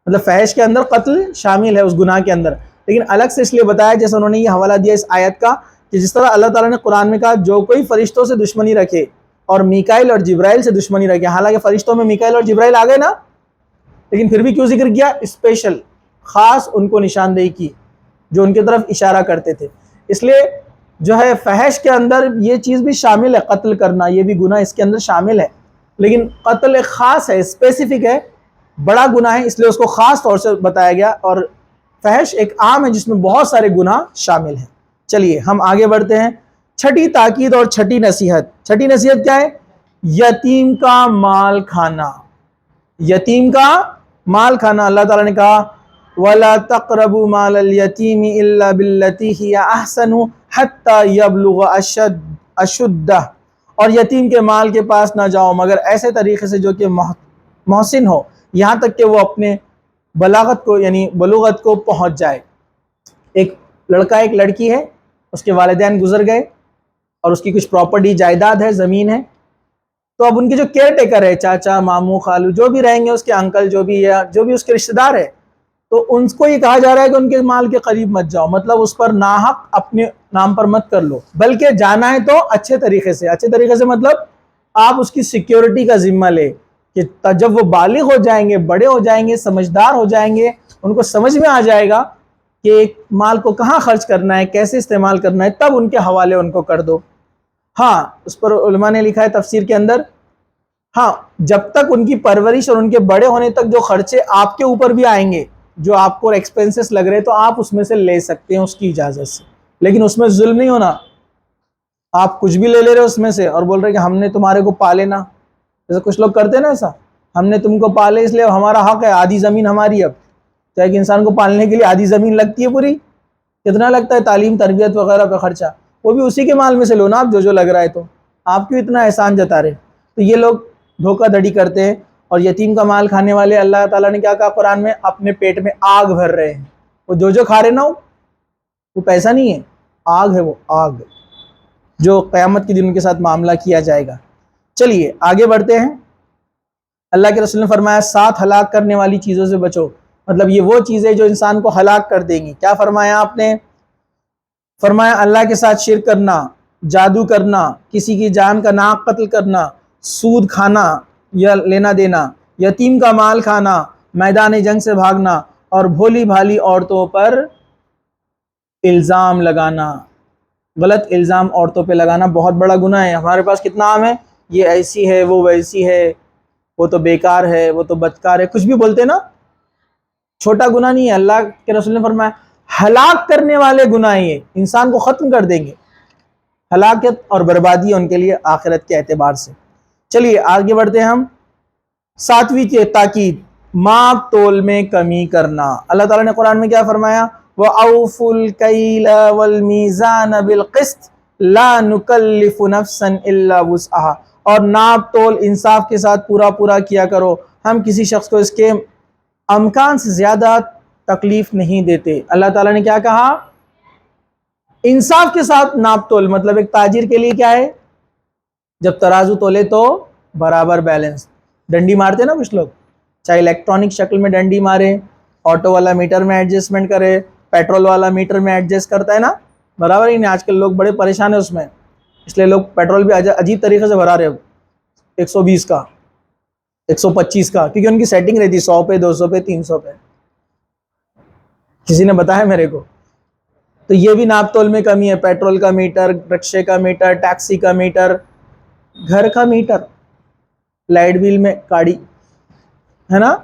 مطلب فحش کے اندر قتل شامل ہے اس گناہ کے اندر، لیکن الگ سے اس لیے بتایا جیسے انہوں نے یہ حوالہ دیا اس آیت کا کہ جس طرح اللہ تعالیٰ نے قرآن میں کہا جو کوئی فرشتوں سے دشمنی رکھے اور میکائیل اور جبرائیل سے دشمنی رکھے، حالانکہ فرشتوں میں میکائیل اور جبرائیل آ گئے نا، لیکن پھر بھی کیوں ذکر کیا؟ اسپیشل، خاص ان کو نشاندہی کی جو ان کی طرف اشارہ کرتے تھے. اس لیے جو ہے فحش کے اندر یہ چیز بھی شامل ہے، قتل کرنا، یہ بھی گناہ اس کے اندر شامل ہے، لیکن قتل ایک خاص ہے، اسپیسیفک ہے، بڑا گناہ ہے، اس لیے اس کو خاص طور سے بتایا گیا. اور فحش ایک عام ہے جس میں بہت سارے گناہ شامل ہیں. چلیے ہم آگے بڑھتے ہیں. چھٹی تاکید اور چھٹی نصیحت. چھٹی نصیحت کیا ہے؟ یتیم کا مال کھانا. یتیم کا مال کھانا. اللہ تعالیٰ نے کہا وَلَا تَقْرَبُوا مَالَ الْيَتِيمِ إِلَّا بِالَّتِي هِيَ أَحْسَنُ حَتَّى يَبْلُغَ أَشُدَّهُ، اور یتیم کے مال کے پاس نہ جاؤ مگر ایسے طریقے سے جو کہ محسن ہو، یہاں تک کہ وہ اپنے بلاغت کو یعنی بلوغت کو پہنچ جائے. ایک لڑکا ایک لڑکی ہے، اس کے والدین گزر گئے اور اس کی کچھ پراپرٹی جائیداد ہے، زمین ہے، تو اب ان کے جو کیئر ٹیکر ہے، چاچا، ماموں، خالو، جو بھی رہیں گے، اس کے انکل جو بھی ہے، جو بھی اس کے رشتہ دار ہے، تو ان کو یہ کہا جا رہا ہے کہ ان کے مال کے قریب مت جاؤ، مطلب اس پر ناحق اپنے نام پر مت کر لو، بلکہ جانا ہے تو اچھے طریقے سے. اچھے طریقے سے مطلب آپ اس کی سیکیورٹی کا ذمہ لے کہ جب وہ بالغ ہو جائیں گے، بڑے ہو جائیں گے، سمجھدار ہو جائیں گے، ان کو سمجھ میں آ جائے گا کہ مال کو کہاں خرچ کرنا ہے، کیسے استعمال کرنا ہے، تب ان کے حوالے ان کو کر دو. ہاں اس پر علماء نے لکھا ہے تفسیر کے اندر، ہاں جب تک ان کی پرورش اور ان کے بڑے ہونے تک جو خرچے آپ کے اوپر بھی آئیں گے، جو آپ کو ایکسپینسز لگ رہے، تو آپ اس میں سے لے سکتے ہیں اس کی اجازت سے، لیکن اس میں ظلم نہیں ہونا. آپ کچھ بھی لے رہے اس میں سے اور بول رہے کہ ہم نے تمہارے کو پالے نا، جیسے کچھ لوگ کرتے ہیں نا ایسا، ہم نے تم کو پالے اس لیے ہمارا حق ہے، آدھی زمین ہماری. اب تو ایک انسان کو پالنے کے لیے آدھی زمین لگتی ہے پوری، کتنا لگتا ہے تعلیم تربیت وغیرہ پہ خرچہ، وہ بھی اسی کے مال میں سے لو نا آپ، جو لگ رہا ہے، تو آپ کیوں اتنا احسان جتا رہے؟ تو یہ لوگ دھوکہ دھڑی کرتے ہیں. اور یتیم کا مال کھانے والے اللہ تعالیٰ نے کیا کہا قرآن میں؟ اپنے پیٹ میں آگ بھر رہے ہیں. وہ جو کھا رہے نا وہ پیسہ نہیں ہے، آگ ہے، وہ آگ جو قیامت کے دن ان کے ساتھ معاملہ کیا جائے گا. چلیے آگے بڑھتے ہیں. اللہ کے رسول نے فرمایا 7 ہلاک کرنے والی چیزوں سے بچو، مطلب یہ وہ چیزیں جو انسان کو ہلاک کر دیں گی. کیا فرمایا آپ نے؟ فرمایا اللہ کے ساتھ شرک کرنا، جادو کرنا، کسی کی جان کا ناحق قتل کرنا، سود کھانا یا لینا دینا، یتیم کا مال کھانا، میدان جنگ سے بھاگنا، اور بھولی بھالی عورتوں پر الزام لگانا. غلط الزام عورتوں پہ لگانا بہت بڑا گناہ ہے. ہمارے پاس کتنا عام ہے، یہ ایسی ہے، وہ ویسی ہے، وہ تو بیکار ہے، وہ تو بدکار ہے، کچھ بھی بولتے نا. چھوٹا گناہ نہیں ہے. اللہ کے رسول نے فرمایا ہلاک کرنے والے گناہ یہ انسان کو ختم کر دیں گے، ہلاکت اور بربادی ان کے لیے آخرت کے اعتبار سے. چلیے آگے بڑھتے ہیں ہم. 7ویں تاکید ماپ تول میں کمی کرنا. اللہ تعالیٰ نے قرآن میں کیا فرمایا؟ وَأَوْفُوا الْكَيْلَ وَالْمِيزَانَ بِالْقِسْطِ لَا نُكَلِّفُ نَفْسًا إِلَّا وُسْعَهَا. اور ناپ تول انصاف کے ساتھ پورا کیا کرو. ہم کسی شخص کو اس کے امکان سے زیادہ تکلیف نہیں دیتے. اللہ تعالیٰ نے کیا کہا؟ انصاف کے ساتھ ناپ تول. مطلب ایک تاجر کے لیے کیا ہے؟ جب ترازو تولے تو برابر بیلنس. ڈنڈی مارتے نا کچھ لوگ, چاہے الیکٹرانک شکل میں ڈنڈی مارے, آٹو والا میٹر میں ایڈجسٹمنٹ کرے, پیٹرول والا میٹر میں ایڈجسٹ کرتا ہے نا, برابر ہی نہیں. آج کل لوگ بڑے پریشان ہیں اس میں, اس لیے لوگ پیٹرول بھی عجیب طریقے سے بھرا رہے ہو, 120 کا 125 کا, کیونکہ ان کی سیٹنگ رہتی 100 پہ 200 پہ 300 پہ. کسی نے بتایا میرے کو. تو یہ بھی ناپ تول میں کمی ہے. پیٹرول کا میٹر, رکشے کا میٹر, ٹیکسی کا میٹر, گھر کا میٹر, لائٹ بل میں کاڑی, ہے نا,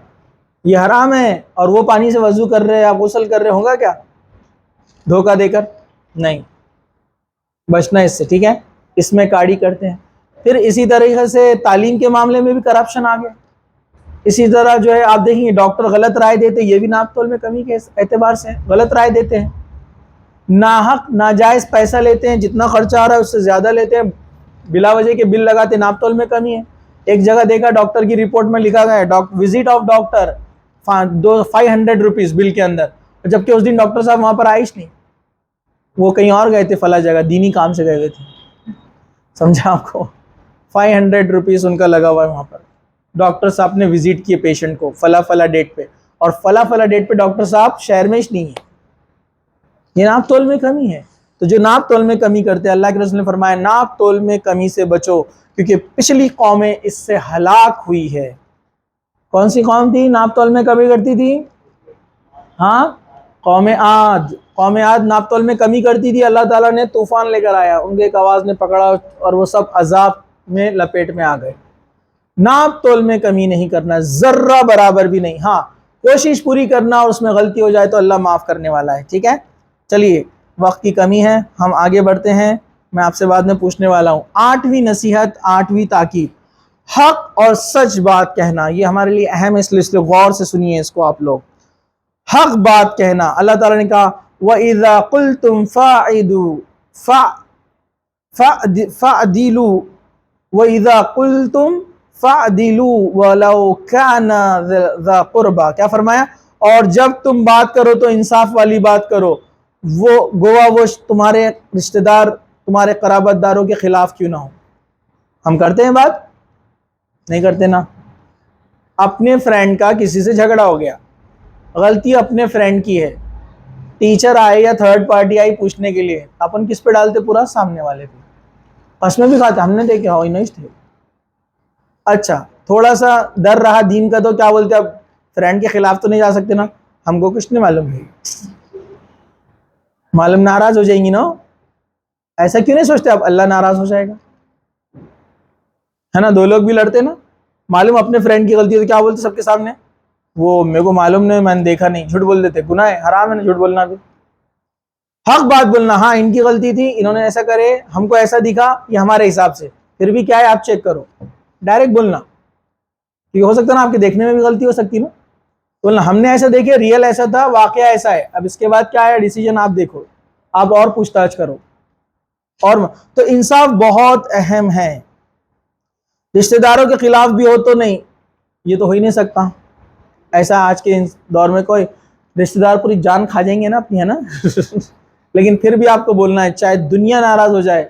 یہ حرام ہے. اور وہ پانی سے وضو کر رہے یا غسل کر رہے, ہوگا کیا دھوکہ دے کر؟ نہیں, بچنا اس سے, ٹھیک ہے. اس میں کاڑی کرتے ہیں. پھر اسی طریقے سے تعلیم کے معاملے میں بھی کرپشن آ گیا. اسی طرح جو ہے آپ دیکھیں گے ڈاکٹر غلط رائے دیتے, یہ بھی ناپ تول میں کمی کے اعتبار سے غلط رائے دیتے ہیں. ناحق ناجائز پیسہ لیتے ہیں, جتنا خرچہ آ رہا ہے اس سے زیادہ لیتے ہیں, بلا وجہ کے بل لگاتے ہیں, ناپ تول میں کمی ہے. ایک جگہ دیکھا ڈاکٹر کی رپورٹ میں لکھا گیا ہے وزٹ آف ڈاکٹر 500 روپیز بل کے اندر, جبکہ اس دن ڈاکٹر صاحب وہاں پر آئے نہیں, وہ کہیں اور گئے تھے, فلاں جگہ دینی کام سے گئے ہوئے تھے. سمجھا آپ کو؟ 500 روپیز ان کا لگا ہوا ہے وہاں پر. ڈاکٹر صاحب نے وزٹ کیے پیشنٹ کو فلاں ڈیٹ پہ, اور فلاں ڈیٹ پہ ڈاکٹر صاحب شہر میں ہی نہیں ہے. یہ ناپ تول میں کمی ہے. تو جو ناپ تول میں کمی کرتے ہیں, اللہ کے رسول نے فرمایا ناپ تول میں کمی سے بچو, کیونکہ پچھلی قومیں اس سے ہلاک ہوئی ہے. کون سی قوم تھی ناپ تول میں کمی کرتی تھی؟ ہاں, قوم عاد. قوم عاد ناپ تول میں کمی کرتی تھی. اللہ تعالیٰ نے طوفان لے کر آیا, ان کے ایک آواز نے پکڑا اور وہ سب عذاب میں لپیٹ میں آ گئے. ناپ تول میں کمی نہیں کرنا, ذرہ برابر بھی نہیں. ہاں, کوشش پوری کرنا, اور اس میں غلطی ہو جائے تو اللہ معاف کرنے والا ہے. ٹھیک ہے, چلیے, وقت کی کمی ہے, ہم آگے بڑھتے ہیں. میں آپ سے بعد میں پوچھنے والا ہوں 8ویں نصیحت, 8ویں تاکید, حق اور سچ بات کہنا. یہ ہمارے لیے اہم ہے, اس لیے غور سے سنیے اس کو آپ لوگ. حق بات کہنا. اللہ تعالیٰ نے کہا وَإِذَا قُلْتُمْ فَاعْدِلُوا وَإِذَا قُلْتُمْ فَاعْدِلُوا وَلَوْ كَانَ ذَا قُرْبَى. کیا فرمایا؟ اور جب تم بات کرو تو انصاف والی بات کرو, وہ گوا وہ تمہارے رشتہ دار, تمہارے قرابت داروں کے خلاف کیوں نہ ہو. ہم کرتے ہیں بات؟ نہیں کرتے نا. اپنے فرینڈ کا کسی سے جھگڑا ہو گیا, غلطی اپنے فرینڈ کی ہے, ٹیچر آئے یا تھرڈ پارٹی آئی پوچھنے کے لیے, اپن کس پہ ڈالتے؟ پورا سامنے والے پہ. قسمیں بھی کھاتے, ہم نے دیکھے ہو نہیں تھے. اچھا, تھوڑا سا ڈر رہا دین کا تو کیا بولتے, اب فرینڈ کے خلاف تو نہیں جا سکتے نا, ہم کو کچھ نہیں معلوم ہے, معلوم ناراض ہو جائیں گی نا. ایسا کیوں نہیں سوچتے اب اللہ ناراض ہو جائے گا, ہے نا. دو لوگ بھی لڑتے نا, معلوم اپنے فرینڈ کی غلطی ہے تو کیا بولتے سب کے سامنے, وہ میرے کو معلوم نہیں, میں نے دیکھا نہیں. جھوٹ بول دیتے, گناہ ہے, حرام ہے نا جھوٹ بولنا بھی. حق بات بولنا, ہاں ان کی غلطی تھی, انہوں نے ایسا کرے, ہم کو ایسا دکھا, یہ ہمارے حساب سے, پھر بھی کیا ہے آپ چیک کرو. ڈائریکٹ بولنا, کیونکہ ہو سکتا نا آپ کے دیکھنے میں بھی غلطی ہو سکتی نا. بولنا ہم نے ایسا دیکھے, ریئل ایسا تھا, واقعہ ایسا ہے, اب اس کے بعد کیا ہے ڈیسیجن آپ دیکھو, آپ اور پوچھ تاچھ کرو. اور تو انصاف بہت اہم ہے. رشتہ داروں کے خلاف بھی ہو تو نہیں, یہ تو ہو ہی نہیں سکتا. ایسا آج کے دور میں کوئی رشتہ دار پوری جان کھا جائیں گے نا اپنی, ہے نا. لیکن پھر بھی آپ کو بولنا ہے, چاہے دنیا ناراض ہو جائے.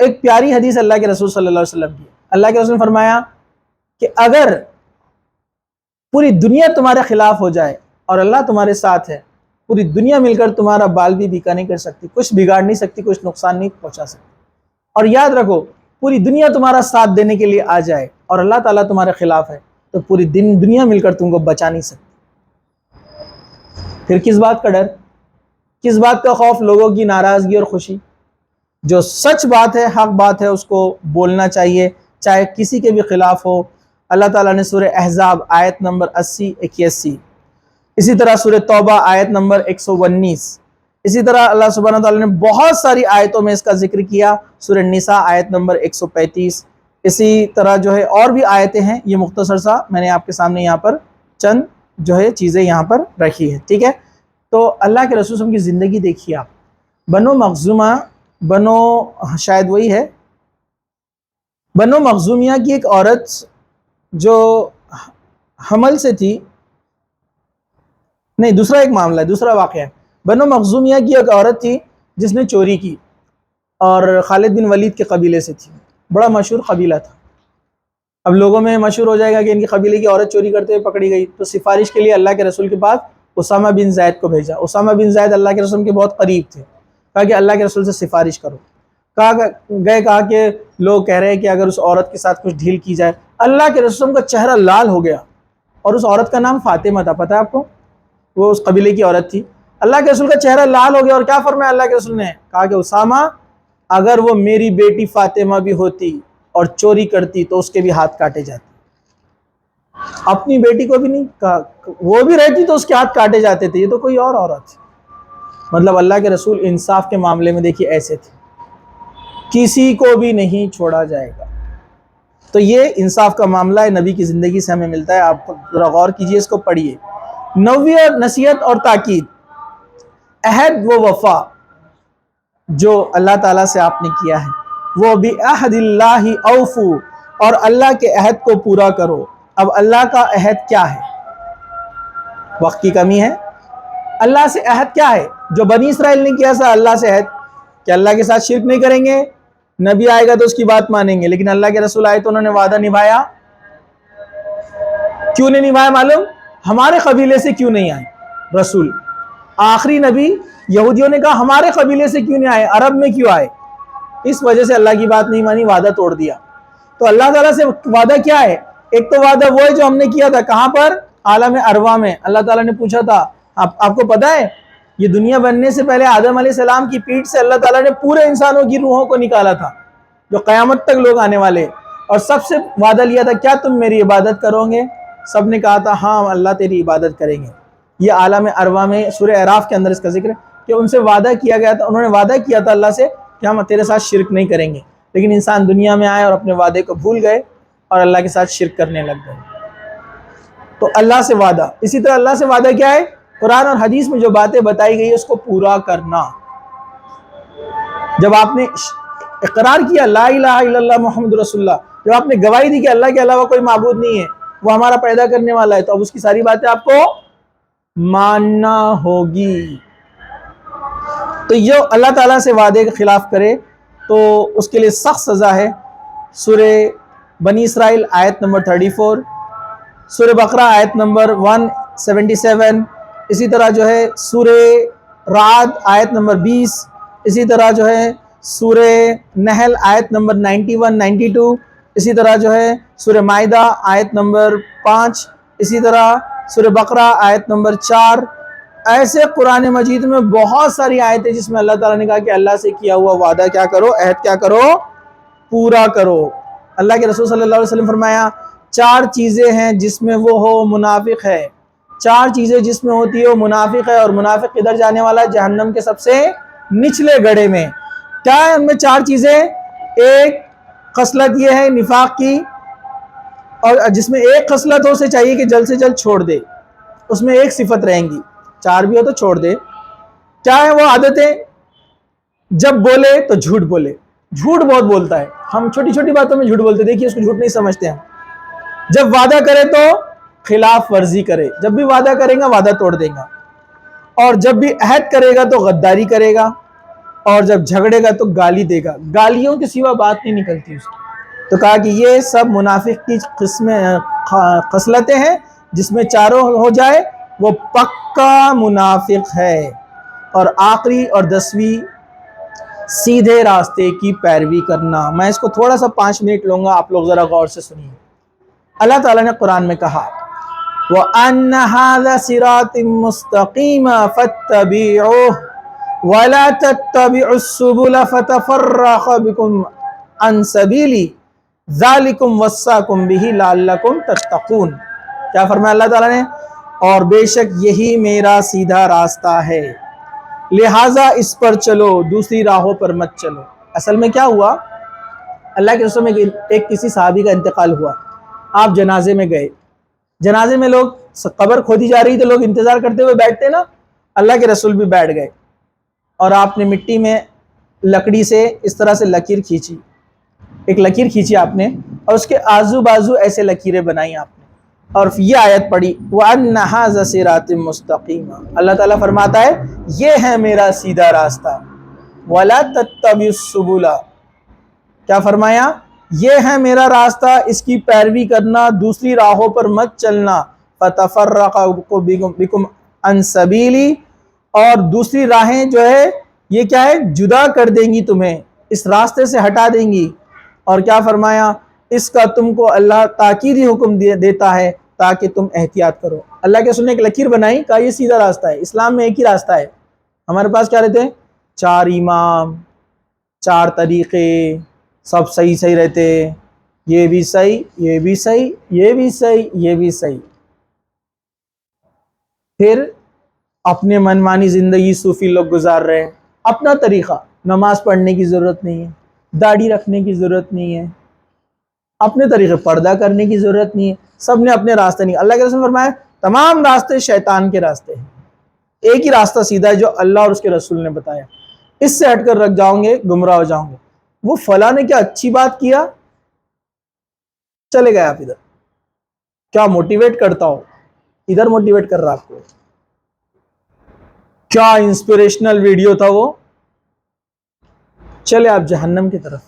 ایک پیاری حدیث اللہ کے رسول صلی اللہ علیہ وسلم کی. اللہ کے رسول نے فرمایا کہ اگر پوری دنیا تمہارے خلاف ہو جائے اور اللہ تمہارے ساتھ ہے, پوری دنیا مل کر تمہارا بال بھی بیکا نہیں کر سکتی, کچھ بگاڑ نہیں سکتی, کچھ نقصان نہیں پہنچا سکتی. اور یاد رکھو, پوری دنیا تمہارا ساتھ دینے کے لیے آ جائے اور اللہ تعالیٰ تمہارے خلاف ہے, تو پوری دنیا مل کر تم کو بچا نہیں سکتی. پھر کس بات کا ڈر, کس بات کا خوف, لوگوں کی ناراضگی اور خوشی. جو سچ بات ہے, حق بات ہے, اس کو بولنا چاہیے, چاہے کسی کے بھی خلاف ہو. اللہ تعالیٰ نے سورہ احزاب آیت نمبر 80-81, اسی طرح سورہ توبہ آیت نمبر 119, اسی طرح اللہ سبحانہ وتعالیٰ نے بہت ساری آیتوں میں اس کا ذکر کیا. سورہ نساء آیت نمبر 135, اسی طرح جو ہے اور بھی آیتیں ہیں. یہ مختصر سا میں نے آپ کے سامنے یہاں پر چند جو ہے چیزیں یہاں پر رکھی ہیں، ٹھیک ہے۔ تو اللہ کے رسول صلی اللہ علیہ وسلم کی زندگی دیکھیے آپ، بنو مخزومہ، شاید وہی ہے، بنو مخزومیہ کی ایک عورت جو حمل سے تھی، نہیں دوسرا ایک معاملہ ہے، دوسرا واقعہ ہے۔ بنو مخزومیہ کی ایک عورت تھی جس نے چوری کی، اور خالد بن ولید کے قبیلے سے تھی، بڑا مشہور قبیلہ تھا۔ اب لوگوں میں مشہور ہو جائے گا کہ ان کی قبیلے کی عورت چوری کرتے ہوئے پکڑی گئی، تو سفارش کے لیے اللہ کے رسول کے پاس اسامہ بن زید کو بھیجا۔ اسامہ بن زید اللہ کے رسول کے بہت قریب تھے، کہا کہ اللہ کے رسول سے سفارش کرو۔ کہا کہ لوگ کہہ رہے ہیں کہ اگر اس عورت کے ساتھ کچھ ڈھیل کی جائے۔ اللہ کے رسول کا چہرہ لال ہو گیا، اور اس عورت کا نام فاطمہ تھا، پتہ ہے آپ کو، وہ اس قبیلے کی عورت تھی۔ اللہ کے رسول کا چہرہ لال ہو گیا، اور کیا فرمایا اللہ کے رسول نے؟ کہا کہ اسامہ، اگر وہ میری بیٹی فاطمہ بھی ہوتی اور چوری کرتی تو اس کے بھی ہاتھ کاٹے جاتے۔ اپنی بیٹی کو بھی نہیں کہا، وہ بھی رہتی تو اس کے ہاتھ کاٹے جاتے تھے، یہ تو کوئی اور عورت تھی۔ مطلب اللہ کے رسول انصاف کے معاملے میں دیکھیے ایسے تھے، کسی کو بھی نہیں چھوڑا جائے گا۔ تو یہ انصاف کا معاملہ ہے، نبی کی زندگی سے ہمیں ملتا ہے۔ آپ ذرا غور کیجئے، اس کو پڑھیے۔ 9ویں نصیحت اور تاکید، عہد و وفا جو اللہ تعالیٰ سے آپ نے کیا ہے، وہ بِعَہْدِ اللَّهِ أَوْفُوا، اور اللہ کے عہد کو پورا کرو۔ اب اللہ کا عہد کیا ہے؟ وقت کی کمی ہے، اللہ سے عہد کیا ہے جو بنی اسرائیل نے کیا تھا؟ اللہ سے عہد کہ اللہ کے ساتھ شرک نہیں کریں گے، نبی آئے گا تو اس کی بات مانیں گے۔ لیکن اللہ کے رسول آئے تو انہوں نے وعدہ نبھایا؟ کیوں نہیں نبھایا معلوم؟ ہمارے قبیلے سے کیوں نہیں آئے رسول؟ آخری نبی یہودیوں نے کہا ہمارے قبیلے سے کیوں نہیں آئے، عرب میں کیوں آئے؟ اس وجہ سے اللہ کی بات نہیں مانی، وعدہ توڑ دیا۔ تو اللہ تعالیٰ سے وعدہ کیا ہے؟ ایک تو وعدہ وہ ہے جو ہم نے کیا تھا، کہاں پر؟ عالم ارواح میں۔ اللہ تعالیٰ نے پوچھا تھا، آپ کو پتہ ہے یہ دنیا بننے سے پہلے آدم علیہ السلام کی پیٹھ سے اللہ تعالیٰ نے پورے انسانوں کی روحوں کو نکالا تھا، جو قیامت تک لوگ آنے والے، اور سب سے وعدہ لیا تھا کیا تم میری عبادت کرو گے؟ سب نے کہا تھا ہاں اللہ تیری عبادت کریں گے۔ یہ عالم ارواح میں سورہ اعراف کے اندر اس کا ذکر ہے کہ ان سے وعدہ کیا گیا تھا، انہوں نے وعدہ کیا تھا اللہ سے کہ ہم تیرے ساتھ شرک نہیں کریں گے، لیکن انسان دنیا میں آئے اور اپنے وعدے کو بھول گئے اور اللہ کے ساتھ شرک کرنے لگ گئے۔ تو اللہ سے وعدہ، اسی طرح اللہ سے وعدہ کیا ہے؟ قرآن اور حدیث میں جو باتیں بتائی گئی اس کو پورا کرنا۔ جب آپ نے اقرار کیا لا الہ الا اللہ محمد رسول اللہ، جب آپ نے گواہی دی کہ اللہ کے علاوہ کوئی معبود نہیں ہے، وہ ہمارا پیدا کرنے والا ہے، تو اب اس کی ساری باتیں آپ کو ماننا ہوگی۔ تو یہ اللہ تعالیٰ سے وعدے کے خلاف کرے تو اس کے لیے سخت سزا ہے۔ سورہ بنی اسرائیل آیت نمبر 34، سورہ بقرہ آیت نمبر 177، اسی طرح جو ہے سورہ رعد آیت نمبر 20، اسی طرح جو ہے سورہ نحل آیت نمبر 91 92، اسی طرح جو ہے سورہ مائدہ آیت نمبر 5، اسی طرح سورہ بقرہ آیت نمبر 4۔ ایسے قرآن مجید میں بہت ساری آیتیں جس میں اللہ تعالیٰ نے کہا کہ اللہ سے کیا ہوا وعدہ کیا کرو، عہد کیا کرو، پورا کرو۔ اللہ کے رسول صلی اللہ علیہ وسلم فرمایا 4 چیزیں ہیں جس میں وہ ہو منافق ہے، 4 چیزیں جس میں ہوتی ہے وہ منافق ہے، اور منافق کدھر جانے والا ہے؟ جہنم کے سب سے نچلے گڑھے میں۔ کیا ہے ان میں 4 چیزیں؟ ایک خصلت یہ ہے نفاق کی، اور جس میں ایک خصلت ہو، اسے چاہیے کہ جلد سے جلد چھوڑ دے، اس میں ایک صفت رہیں گی، 4 بھی ہو تو چھوڑ دے۔ کیا ہے وہ عادتیں؟ جب بولے تو جھوٹ بولے، جھوٹ بہت بولتا ہے، ہم چھوٹی چھوٹی باتوں میں جھوٹ بولتے، دیکھیے اس کو جھوٹ نہیں سمجھتے ہم۔ جب وعدہ کرے تو خلاف ورزی کرے، جب بھی وعدہ کرے گا وعدہ توڑ دے گا، اور جب بھی عہد کرے گا تو غداری کرے گا، اور جب جھگڑے گا تو گالی دے گا، گالیوں کے سوا بات نہیں نکلتی اس کی۔ تو کہا کہ یہ سب منافق کی خصلتیں ہیں، جس میں چاروں ہو جائے وہ پکا منافق ہے۔ اور آخری اور 10ویں، سیدھے راستے کی پیروی کرنا۔ میں اس کو تھوڑا سا 5 منٹ لوں گا، آپ لوگ ذرا غور سے سنیے۔ اللہ تعالیٰ نے قرآن میں کہا وَأَنَّ هَذَا صِرَاطٌ مُسْتَقِيمٌ فَاتَّبِعُوهُ وَلَا تَتَّبِعُوا السُّبُلَ فَتَفَرَّقَ بِكُمْ عَنْ سَبِيلِهِ ذَلِكُمْ وَصَّاكُمْ بِهِ لَعَلَّكُمْ تَتَّقُونَ۔ کیا فرمایا اللہ تعالیٰ نے؟ اور بے شک یہی میرا سیدھا راستہ ہے، لہٰذا اس پر چلو، دوسری راہوں پر مت چلو۔ اصل میں کیا ہوا؟ اللہ کے رسول میں ایک کسی صحابی کا انتقال ہوا، آپ جنازے میں گئے، جنازے میں لوگ قبر کھودی جا رہی تو لوگ انتظار کرتے ہوئے بیٹھتے نا، اللہ کے رسول بھی بیٹھ گئے اور آپ نے مٹی میں لکڑی سے اس طرح سے لکیر کھینچی، ایک لکیر کھینچی آپ نے، اور اس کے آزو بازو ایسے لکیریں بنائی آپ نے، اور یہ آیت پڑھی وَأَنَّ هَذَا صِرَاطٌ مُسْتَقِيمٌ۔ اللہ تعالیٰ فرماتا ہے یہ ہے میرا سیدھا راستہ، وَلَا تَتَّبِعُوا السُّبُلَ، کیا فرمایا؟ یہ ہے میرا راستہ، اس کی پیروی کرنا، دوسری راہوں پر مت چلنا، فَتَفَرَّقَ بِكُمْ عَنْ سَبِيلِي، اور دوسری راہیں جو ہے یہ کیا ہے، جدا کر دیں گی تمہیں، اس راستے سے ہٹا دیں گی۔ اور کیا فرمایا؟ اس کا تم کو اللہ تاکیدی حکم دیتا ہے تاکہ تم احتیاط کرو۔ اللہ کے رسول نے ایک لکیر بنائی، کہا یہ سیدھا راستہ ہے، اسلام میں ایک ہی راستہ ہے۔ ہمارے پاس کیا رہتے ہیں؟ 4 امام، 4 طریقے، سب صحیح رہتے، یہ بھی صحیح، یہ بھی صحیح، یہ بھی صحیح، یہ بھی صحیح۔ پھر اپنے منمانی زندگی صوفی لوگ گزار رہے ہیں، اپنا طریقہ، نماز پڑھنے کی ضرورت نہیں ہے، داڑھی رکھنے کی ضرورت نہیں ہے، اپنے طریقے، پردہ کرنے کی ضرورت نہیں ہے، سب نے اپنے راستے نہیں۔ اللہ کے رسول نے فرمایا تمام راستے شیطان کے راستے ہیں، ایک ہی راستہ سیدھا ہے جو اللہ اور اس کے رسول نے بتایا، اس سے ہٹ کر رکھ جاؤں گے گمراہ ہو جاؤں گے۔ وہ فلاں نے کیا اچھی بات کیا، چلے گئے آپ ادھر، کیا موٹیویٹ کرتا ہو، ادھر موٹیویٹ کر رہا آپ کو، کیا انسپریشنل ویڈیو تھا وہ، چلے آپ جہنم کی طرف،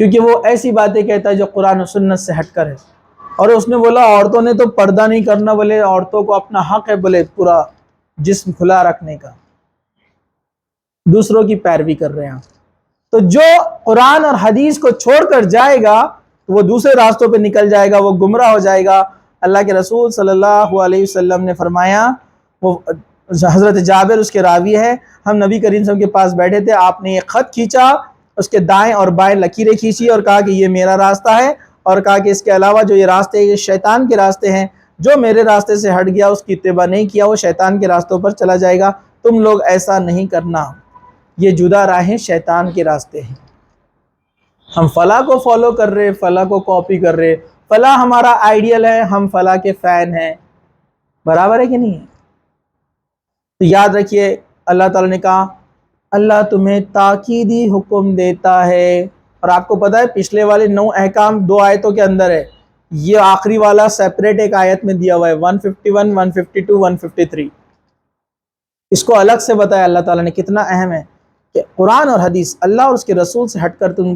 کیونکہ وہ ایسی باتیں کہتا ہے جو قرآن و سنت سے ہٹ کر ہے۔ اور اس نے بولا عورتوں نے تو پردہ نہیں کرنا، بولے عورتوں کو اپنا حق ہے، بولے پورا جسم کھلا رکھنے کا، دوسروں کی پیروی کر رہے ہیں۔ تو جو قرآن اور حدیث کو چھوڑ کر جائے گا تو وہ دوسرے راستوں پہ نکل جائے گا، وہ گمراہ ہو جائے گا۔ اللہ کے رسول صلی اللہ علیہ وسلم نے فرمایا، وہ حضرت جابر اس کے راوی ہے، ہم نبی کریم صلی اللہ علیہ وسلم کے پاس بیٹھے تھے، آپ نے ایک خط کھینچا، اس کے دائیں اور بائیں لکیریں کھینچی اور کہا کہ یہ میرا راستہ ہے، اور کہا کہ اس کے علاوہ جو یہ راستے یہ شیطان کے راستے ہیں، جو میرے راستے سے ہٹ گیا اس کی اتباع نہیں کیا وہ شیطان کے راستوں پر چلا جائے گا، تم لوگ ایسا نہیں کرنا، یہ جدا راہیں شیطان کے راستے ہیں۔ ہم فلاں کو فالو کر رہے، فلاں کو کاپی کر رہے، فلاں ہمارا آئیڈیل ہے، ہم فلاں کے فین ہیں، برابر ہے کہ نہیں ہے؟ تو یاد رکھیے اللہ تعالیٰ نے کہا اللہ تمہیں تاکیدی حکم دیتا ہے، اور آپ کو پتا ہے پچھلے والے 9 احکام 2 آیتوں کے اندر ہے، یہ آخری والا سیپریٹ ایک آیت میں دیا ہوا ہے، 151، 152، 153، اس کو الگ سے بتایا اللہ تعالیٰ نے، کتنا اہم ہے کہ قرآن اور حدیث اللہ اور اس کے رسول سے ہٹ کر تم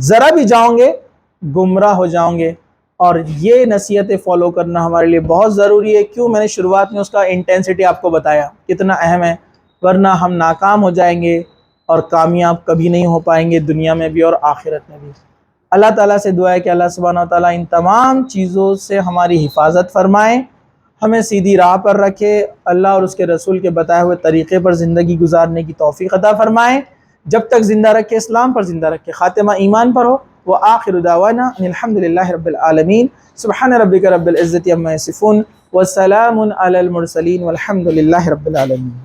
ذرا بھی جاؤں گے گمراہ ہو جاؤں گے، اور یہ نصیحتیں فالو کرنا ہمارے لیے بہت ضروری ہے۔ کیوں؟ میں نے شروعات میں اس کا انٹینسٹی آپ کو بتایا کتنا اہم ہے، ورنہ ہم ناکام ہو جائیں گے اور کامیاب کبھی نہیں ہو پائیں گے، دنیا میں بھی اور آخرت میں بھی۔ اللہ تعالیٰ سے دعا ہے کہ اللہ سبحانہ وتعالیٰ ان تمام چیزوں سے ہماری حفاظت فرمائے، ہمیں سیدھی راہ پر رکھے، اللہ اور اس کے رسول کے بتائے ہوئے طریقے پر زندگی گزارنے کی توفیق عطا فرمائے، جب تک زندہ رکھے اسلام پر زندہ رکھے، خاتمہ ایمان پر ہو۔ وآخر دعوانا ان الحمد للہ رب العالمین، سبحان ربک رب العزت عما یصفون، وسلام علی المرسلین، والحمد للہ رب العالمین۔